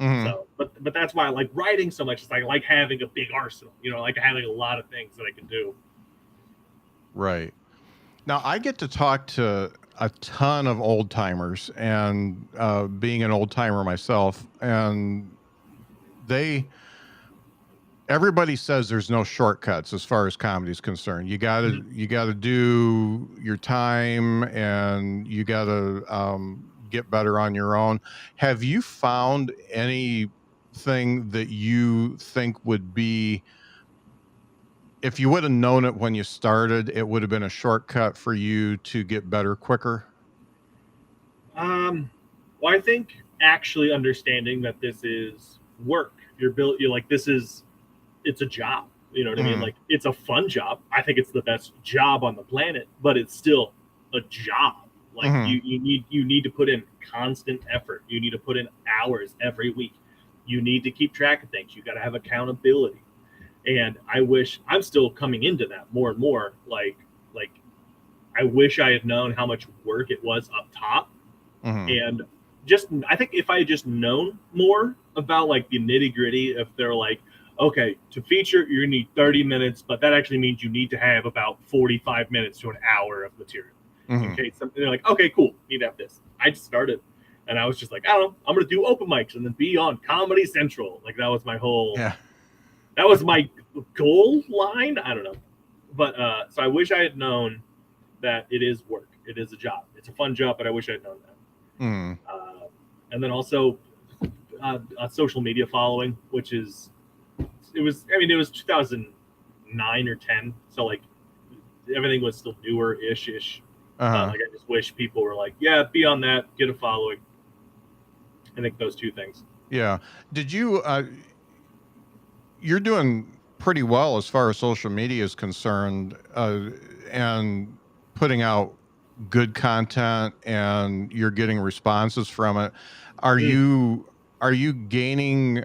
So, but that's why I like writing so much. It's like having a big arsenal, like having a lot of things that I can do. Right. Now I get to talk to a ton of old timers, and being an old timer myself, and they everybody says there's no shortcuts as far as comedy is concerned. You gotta do your time, and you gotta get better on your own. Have you found anything that you think would be, if you would have known it when you started, it would have been a shortcut for you to get better quicker? Well, I think actually understanding that this is work. You're like, it's a job. You know what I mean? Like, it's a fun job. I think it's the best job on the planet, but it's still a job. Like, you need to put in constant effort. You need to put in hours every week. You need to keep track of things. You got to have accountability. And I wish I'm still coming into that more and more. Like I wish I had known how much work it was up top. And I think if I had just known more about like the nitty gritty, if they're like, okay, to feature, you're gonna need 30 minutes, but that actually means you need to have about 45 minutes to an hour of material. In case something, they're like, okay, cool, need to have this. I just started, and I was just like, I don't know, I'm gonna do open mics and then be on Comedy Central. Like, that was my whole, that was my goal line. I don't know, but so I wish I had known that it is work. It is a job. It's a fun job, but I wish I had known that. And then also social media following, which is, it was 2009 or 10, so like everything was still newer-ish. Like, I just wish people were like, yeah, be on that, get a following. I think those two things. Yeah. Did you you're doing pretty well as far as social media is concerned, and putting out good content, and you're getting responses from it. Are you gaining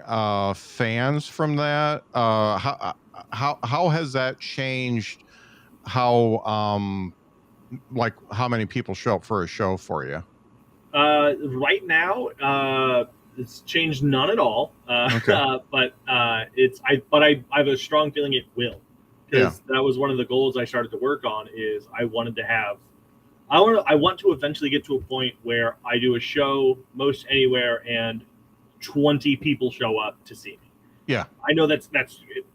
fans from that? How has that changed how like how many people show up for a show for you? Right now, it's changed none at all. But I have a strong feeling it will, because that was one of the goals I started to work on. Is I want to eventually get to a point where I do a show most anywhere and 20 people show up to see me. Yeah. I know that's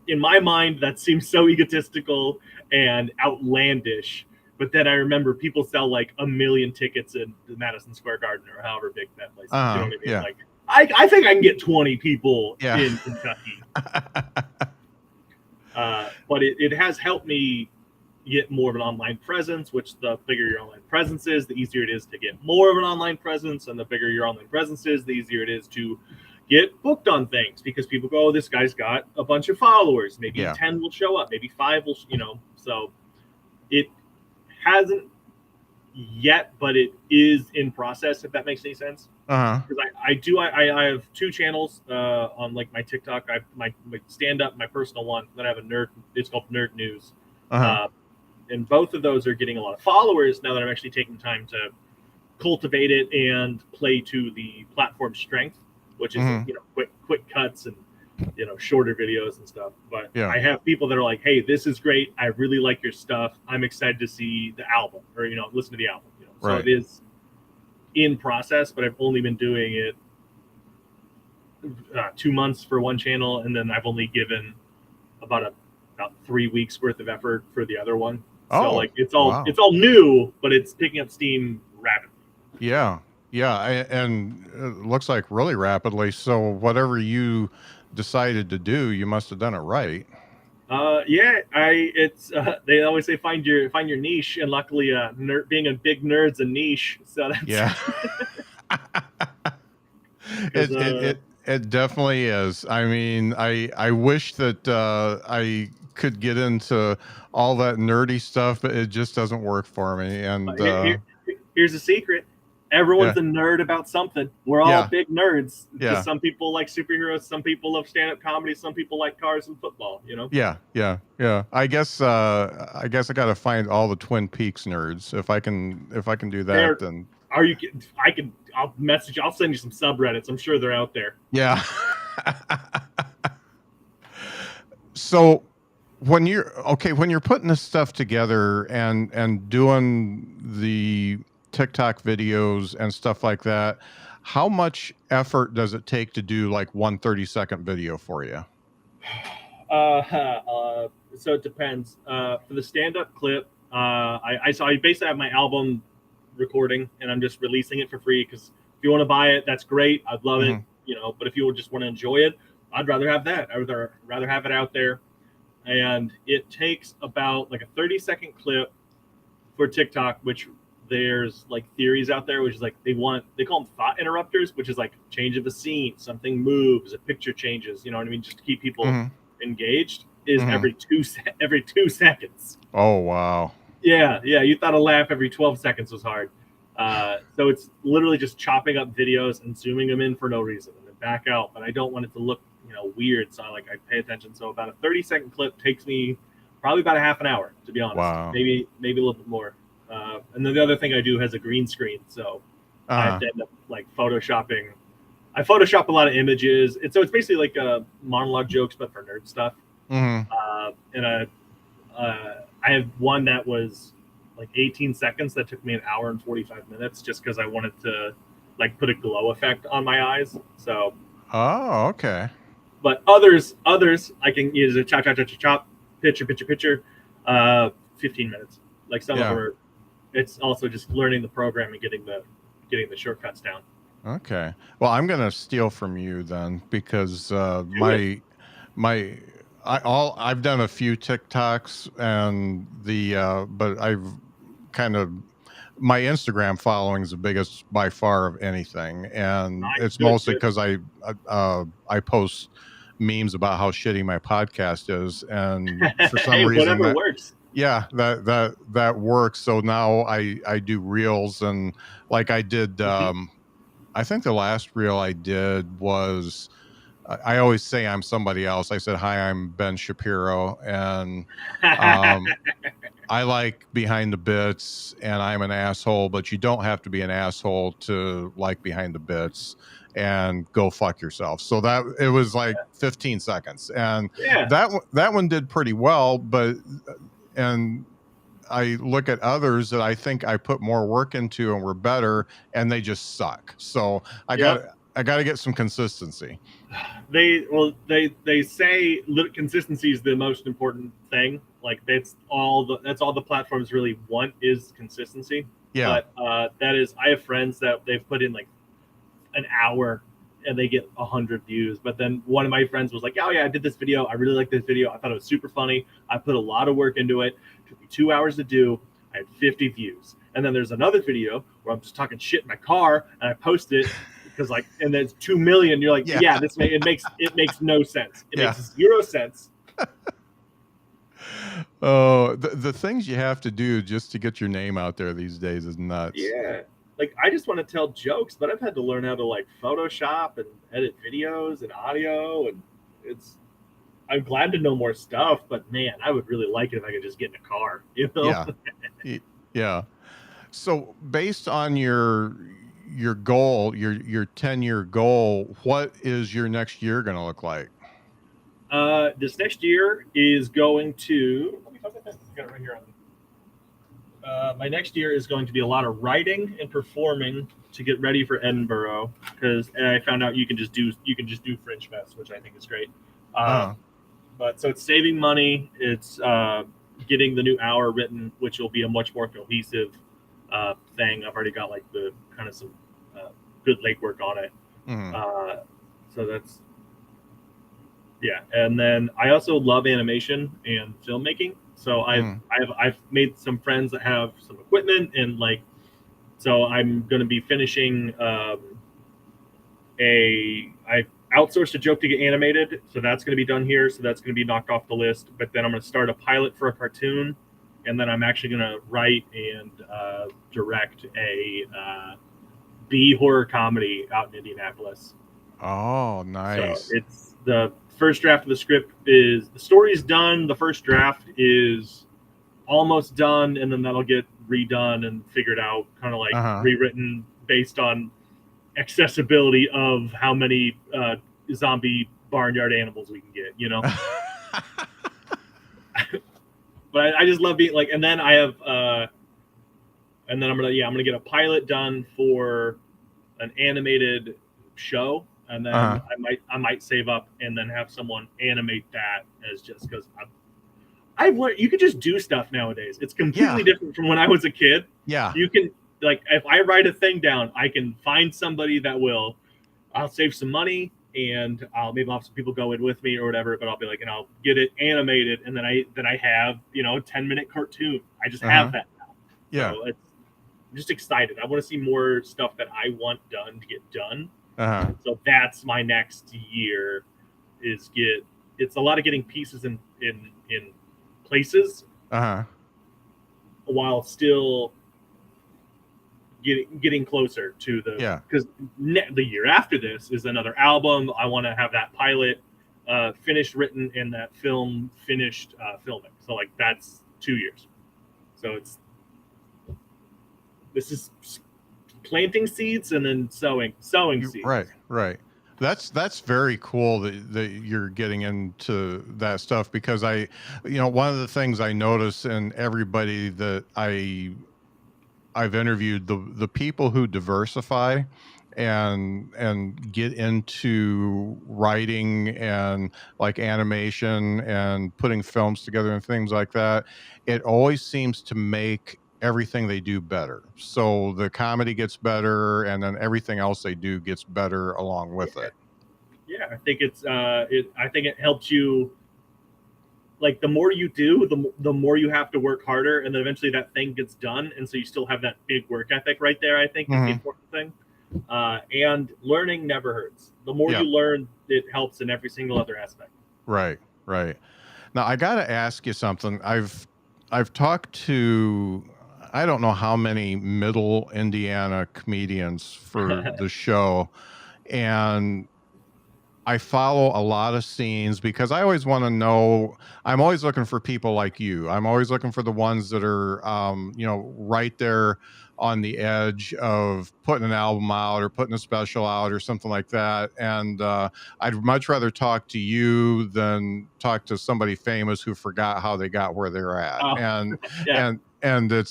in my mind, that seems so egotistical and outlandish. But then I remember people sell like 1 million tickets in the Madison Square Garden or however big that place is. You know what I mean? Yeah. Like, I think I can get 20 people in Kentucky. But it has helped me get more of an online presence, which the bigger your online presence is, the easier it is to get more of an online presence. And the bigger your online presence is, the easier it is to get booked on things, because people go, oh, this guy's got a bunch of followers. Maybe 10 will show up, maybe 5 will, so it hasn't yet, but it is in process, if that makes any sense. Because I have 2 channels on like my TikTok. I have my stand-up, my personal one. Then I have a nerd. It's called Nerd News. And both of those are getting a lot of followers now that I'm actually taking time to cultivate it and play to the platform's strength, which is quick cuts and shorter videos and stuff. But I have people that are like, hey, this is great, I really like your stuff, I'm excited to see the album, or listen to the album. So it is in process, but I've only been doing it 2 months for one channel, and then I've only given about 3 weeks worth of effort for the other one. So like it's all new, but it's picking up steam rapidly. And it looks like really rapidly. So whatever you decided to do, you must have done it right. They always say find your niche, and luckily being a big nerd's a niche, so that's it definitely is. I mean, I wish that I could get into all that nerdy stuff, but it just doesn't work for me. And here's a secret: everyone's a nerd about something. We're all big nerds. Because some people like superheroes, some people love stand-up comedy, some people like cars and football. Yeah. I guess I got to find all the Twin Peaks nerds. If I can do that, then I'll send you some subreddits. I'm sure they're out there. Yeah. So when you're putting this stuff together and doing the TikTok videos and stuff like that, how much effort does it take to do like one 30-second video for you? So it depends. For the stand-up clip, I basically have my album recording, and I'm just releasing it for free because if you want to buy it, that's great. I'd love it, But if you just want to enjoy it, I'd rather have that. I'd rather have it out there. And it takes about like a 30-second clip for TikTok, which there's like theories out there, which is like they call them thought interrupters, which is like change of a scene, something moves, a picture changes, you know what I mean? Just to keep people engaged is every 2 seconds. Oh, wow. Yeah. You thought a laugh every 12 seconds was hard. So it's literally just chopping up videos and zooming them in for no reason and then back out. But I don't want it to look, weird. So I pay attention. So about a 30-second clip takes me probably about a half an hour, to be honest. Wow. Maybe a little bit more. And then the other thing I do has a green screen. So I have to end up like photoshopping. I Photoshop a lot of images. It's basically like monologue jokes, but for nerd stuff. And I have one that was like 18 seconds that took me an hour and 45 minutes just because I wanted to like put a glow effect on my eyes. So. Oh, okay. But others I can use a chop, picture, 15 minutes. Like some of them are, it's also just learning the program and getting the shortcuts down. Okay. Well, I'm going to steal from you then because I've done a few TikToks and but I've kind of, my Instagram following is the biggest by far of anything. And it's mostly because I post memes about how shitty my podcast is. And for some reason whatever works. Yeah, that works. So now I do reels and like I did, I think the last reel I did was, I always say I'm somebody else. I said, hi, I'm Ben Shapiro. And I like Behind the Bits and I'm an asshole, but you don't have to be an asshole to like Behind the Bits and go fuck yourself. So that it was like 15 seconds. And that one did pretty well, and I look at others that I think I put more work into and were better and they just suck. So I got to get some consistency. They say consistency is the most important thing. Like that's all the platforms really want is consistency. Yeah. But I have friends that they've put in like an hour and they get 100 views. But then one of my friends was like, oh yeah, I did this video. I really like this video. I thought it was super funny. I put a lot of work into it. It took me 2 hours to do. I had 50 views. And then there's another video where I'm just talking shit in my car and I post it because and there's 2 million. You're like, it makes no sense. It makes 0 sense. Oh, the things you have to do just to get your name out there these days is nuts. Yeah. Like I just want to tell jokes, but I've had to learn how to like Photoshop and edit videos and audio, and I'm glad to know more stuff, but man, I would really like it if I could just get in a car, Yeah. So based on your goal, your 10-year goal, what is your next year going to look like? This next year is going to, let me find that. I got it right here on my next year is going to be a lot of writing and performing to get ready for Edinburgh because I found out you can just do Fringe Fest, which I think is great. But so it's saving money. It's getting the new hour written, which will be a much more cohesive thing. I've already got like the kind of some good legwork on it. So that's and then I also love animation and filmmaking. So I've made some friends that have some equipment and like, so I'm going to be finishing I outsourced a joke to get animated. So that's going to be done here. So that's going to be knocked off the list. But then I'm going to start a pilot for a cartoon. And then I'm actually going to write and direct a B horror comedy out in Indianapolis. Oh, nice. So it's the first draft of the script the story's done. The first draft is almost done. And then that'll get redone and figured out, kind of like rewritten based on accessibility of how many zombie barnyard animals we can get, But I just love being like, and then I have, and then I'm gonna get a pilot done for an animated show and then Uh-huh. I might save up and then have someone animate that as just because I've learned you can just do stuff nowadays. It's completely Yeah. different from when I was a kid. Yeah. You can like if I write a thing down, I can find somebody that will. I'll save some money and maybe I'll have some people go in with me or whatever. But I'll be like, and I'll get it animated, and then I have 10-minute cartoon. I just have Uh-huh. that now, Yeah. so I'm just excited. I want to see more stuff that I want done to get done. Uh-huh. So that's my next year is get. It's a lot of getting pieces in places Uh-huh. while still getting closer to the Yeah. because the year after this is another album. I want to have that pilot finished written and that film finished filming. So like that's 2 years. So this is planting seeds and then sowing seeds. Right. That's very cool that you're getting into that stuff, because one of the things I notice in everybody that I've interviewed, the people who diversify and get into writing and like animation and putting films together and things like that, it always seems to make everything they do better. So the comedy gets better, and then everything else they do gets better along with Yeah, it. yeah. I think I think it helps you. Like the more you do, the more you have to work harder, and then eventually that thing gets done, and so you still have that big work ethic right there. I think is the Hmm. important thing. And learning never hurts. The more Yeah. you learn, it helps in every single other aspect. Right. Now I got to ask you something. I've talked to, I don't know how many middle Indiana comedians for the show, and I follow a lot of scenes because I always want to know. I'm always looking for people like you. I'm always looking for the ones that are, right there on the edge of putting an album out or putting a special out or something like that. And I'd much rather talk to you than talk to somebody famous who forgot how they got where they're at. Oh, yeah. And I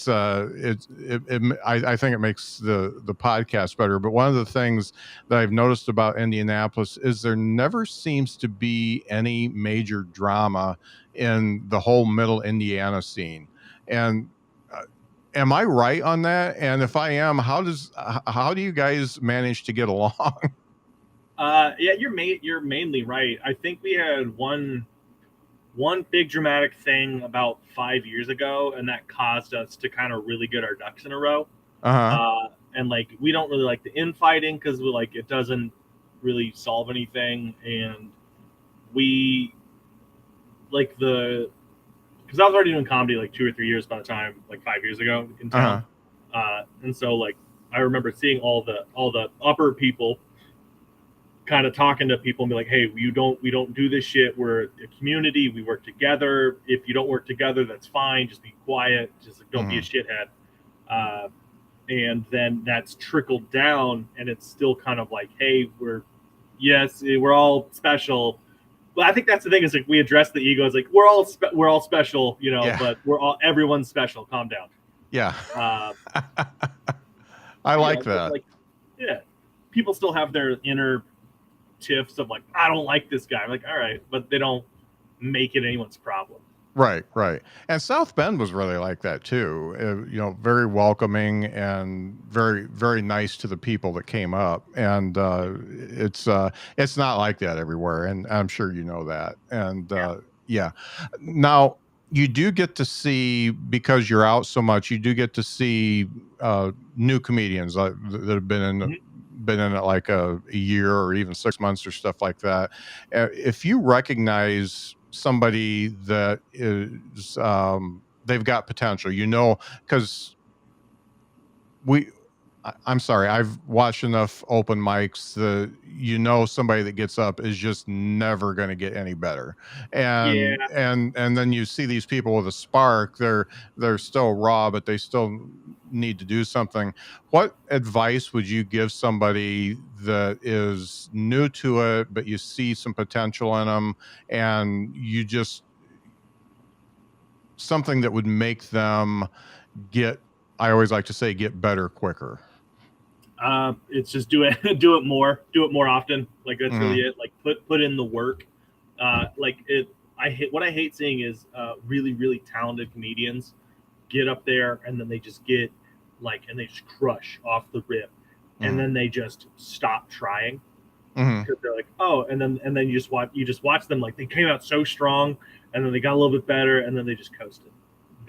think it makes the podcast better. But one of the things that I've noticed about Indianapolis is there never seems to be any major drama in the whole middle Indiana scene. And uh, am I right on that? And if I am, how do you guys manage to get along? Yeah, you're mainly right. I think we had one big dramatic thing about 5 years ago, and that caused us to kind of really get our ducks in a row. Uh-huh. And like we don't really like the infighting because we like it doesn't really solve anything, and we like the because I was already doing comedy like 2 or 3 years by the time like 5 years ago in town, Uh-huh. and so like I remember seeing all the upper people kind of talking to people and be like, hey, we don't do this shit. We're a community. We work together. If you don't work together, that's fine. Just be quiet. Just don't be a Hmm. shithead. Uh, and then that's trickled down, and it's still kind of like, hey, we're all special. But I think that's the thing is like we address the ego as like we're all special, Yeah. but everyone's special. Calm down. Yeah. Uh, I like but that. like, yeah, people still have their inner tiffs of like, I don't like this guy. I'm like, all right, but they don't make it anyone's problem. Right. And South Bend was really like that too. Very welcoming and very, very nice to the people that came up. And it's not like that everywhere, and I'm sure you know that. And Yeah. yeah. Now you do get to see, because you're out so much, you do get to see new comedians that have Mhm. been in it like a year or even 6 months or stuff like that. If you recognize somebody that is, they've got potential, because we I'm sorry, I've watched enough open mics that somebody that gets up is just never going to get any better. And Yeah. and then you see these people with a spark, they're still raw, but they still need to do something. What advice would you give somebody that is new to it, but you see some potential in them, and you just something that would make them get, I always like to say, get better quicker? It's just do it do it more often. Like that's really it. Like put in the work. Like it. What I hate seeing is really really talented comedians get up there and then they just get like and they just crush off the rip, and then they just stop trying because they're like, oh, and then you just watch them, like they came out so strong and then they got a little bit better and then they just coasted.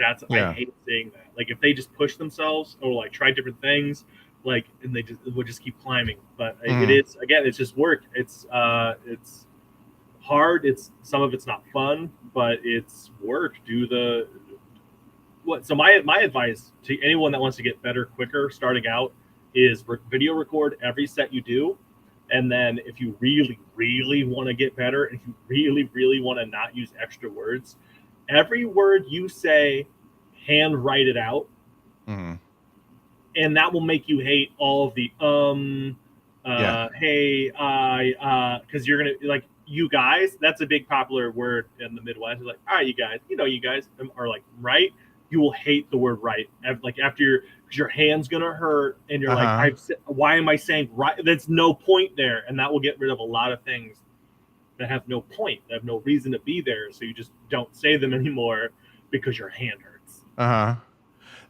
I hate seeing that. Like if they just push themselves or like try different things, like and they just would just keep climbing. But it is, again, it's just work. It's hard. It's some of it's not fun, but it's work. So my advice to anyone that wants to get better quicker starting out is video record every set you do. And then if you really, really want to get better, if you really, really want to not use extra words, every word you say, hand write it out. And that will make you hate all of the hey, because you're going to, like, you guys, that's a big popular word in the Midwest. It's like, all right, you guys, you guys are like, right? You will hate the word right. Like after because your hand's gonna hurt and you're like, why am I saying right? There's no point there, and that will get rid of a lot of things that have no point, that have no reason to be there. So you just don't say them anymore because your hand hurts.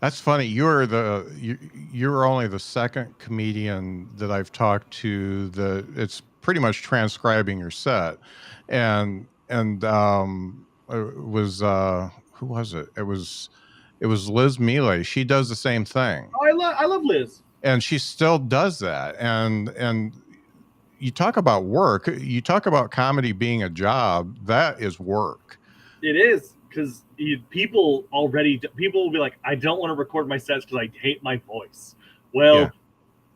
That's funny. You're only the second comedian that I've talked to that it's pretty much transcribing your set, and it was who was it? It was Liz Mealy. She does the same thing. Oh, I love Liz. And she still does that. And you talk about work. You talk about comedy being a job. That is work. It is, because people will be like, I don't want to record my sets because I hate my voice. Well,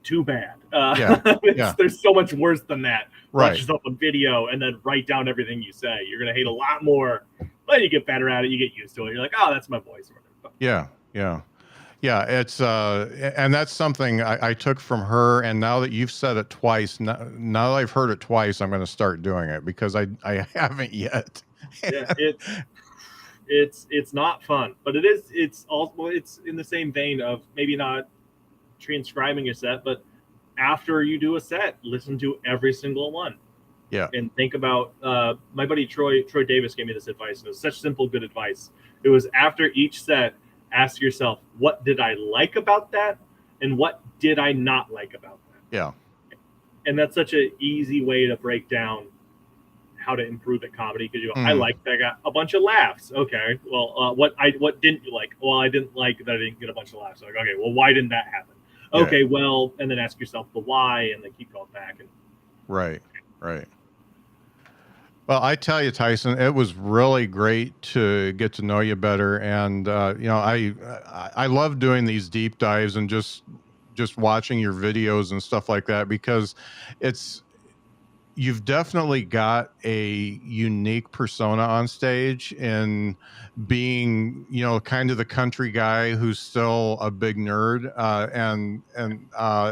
too bad. There's so much worse than that. Watch yourself on video and then write down everything you say. You're going to hate a lot more. But you get better at it. You get used to it. You're like, oh, that's my voice. Yeah. It's and that's something I took from her. And now that you've said it twice, now that I've heard it twice, I'm going to start doing it because I haven't yet. Yeah, it's not fun, but it's in the same vein of maybe not transcribing a set, but after you do a set, listen to every single one. Yeah. And think about my buddy Troy Davis gave me this advice, and it was such simple, good advice. It was after each set, ask yourself, what did I like about that? And what did I not like about that? Yeah. And that's such an easy way to break down how to improve at comedy, because I liked that I got a bunch of laughs. Okay. Well, what didn't you like? Well, I didn't like that I didn't get a bunch of laughs. Like, okay, well, why didn't that happen? Okay, well, and then ask yourself the why, and then keep going back. And Right. Well, I tell you, Tyson, it was really great to get to know you better, and I love doing these deep dives and just watching your videos and stuff like that, because you've definitely got a unique persona on stage in being, kind of the country guy who's still a big nerd, and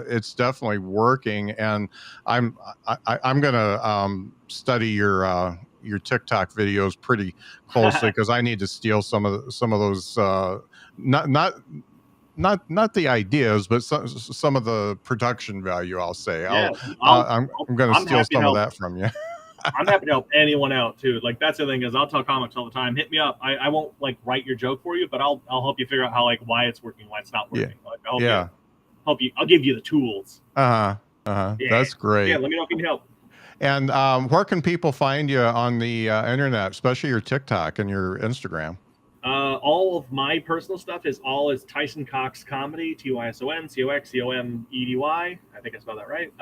it's definitely working. And I'm gonna study your TikTok videos pretty closely because I need to steal some of those, not the ideas, but some of the production value, I'll say. I'm going to steal some of that from you. I'm happy to help anyone out too. Like that's the thing is I'll tell comics all the time, hit me up. I won't like write your joke for you, but I'll help you figure out how, like, why it's working, why it's not working. Like, I'll give you the tools. That's great. Yeah, let me know if you can help. And where can people find you on the internet, especially your TikTok and your Instagram? All of my personal stuff is Tyson Cox Comedy, TYSON COXCOMEDY. I think I spelled that right.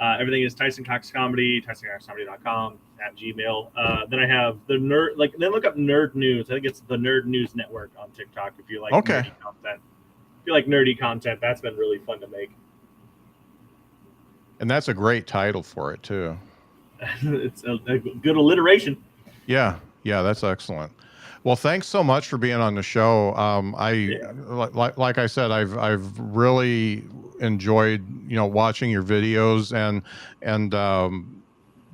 Everything is Tyson Cox Comedy, TysonCoxComedy.com, @Gmail. Then I have the nerd, then look up Nerd News. I think it's the Nerd News Network on TikTok if you like nerdy content. If you like nerdy content, that's been really fun to make. And that's a great title for it too. It's a good alliteration. Yeah, that's excellent. Well, thanks so much for being on the show. Like I said, I've really enjoyed watching your videos and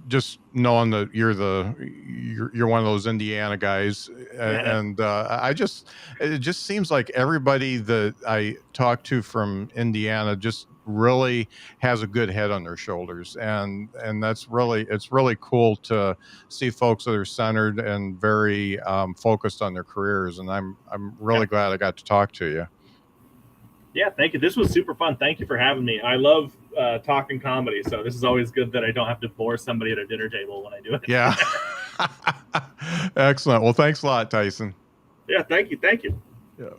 just knowing that you're one of those Indiana guys, and it just seems like everybody that I talk to from Indiana just really has a good head on their shoulders, and it's really cool to see folks that are centered and very focused on their careers. And I'm really glad I got to talk to you. Yeah, thank you. This was super fun. Thank you for having me. I love talking comedy, so this is always good that I don't have to bore somebody at a dinner table when I do it. Yeah. Excellent. Well, thanks a lot, Tyson. Yeah, thank you. Thank you. Yeah.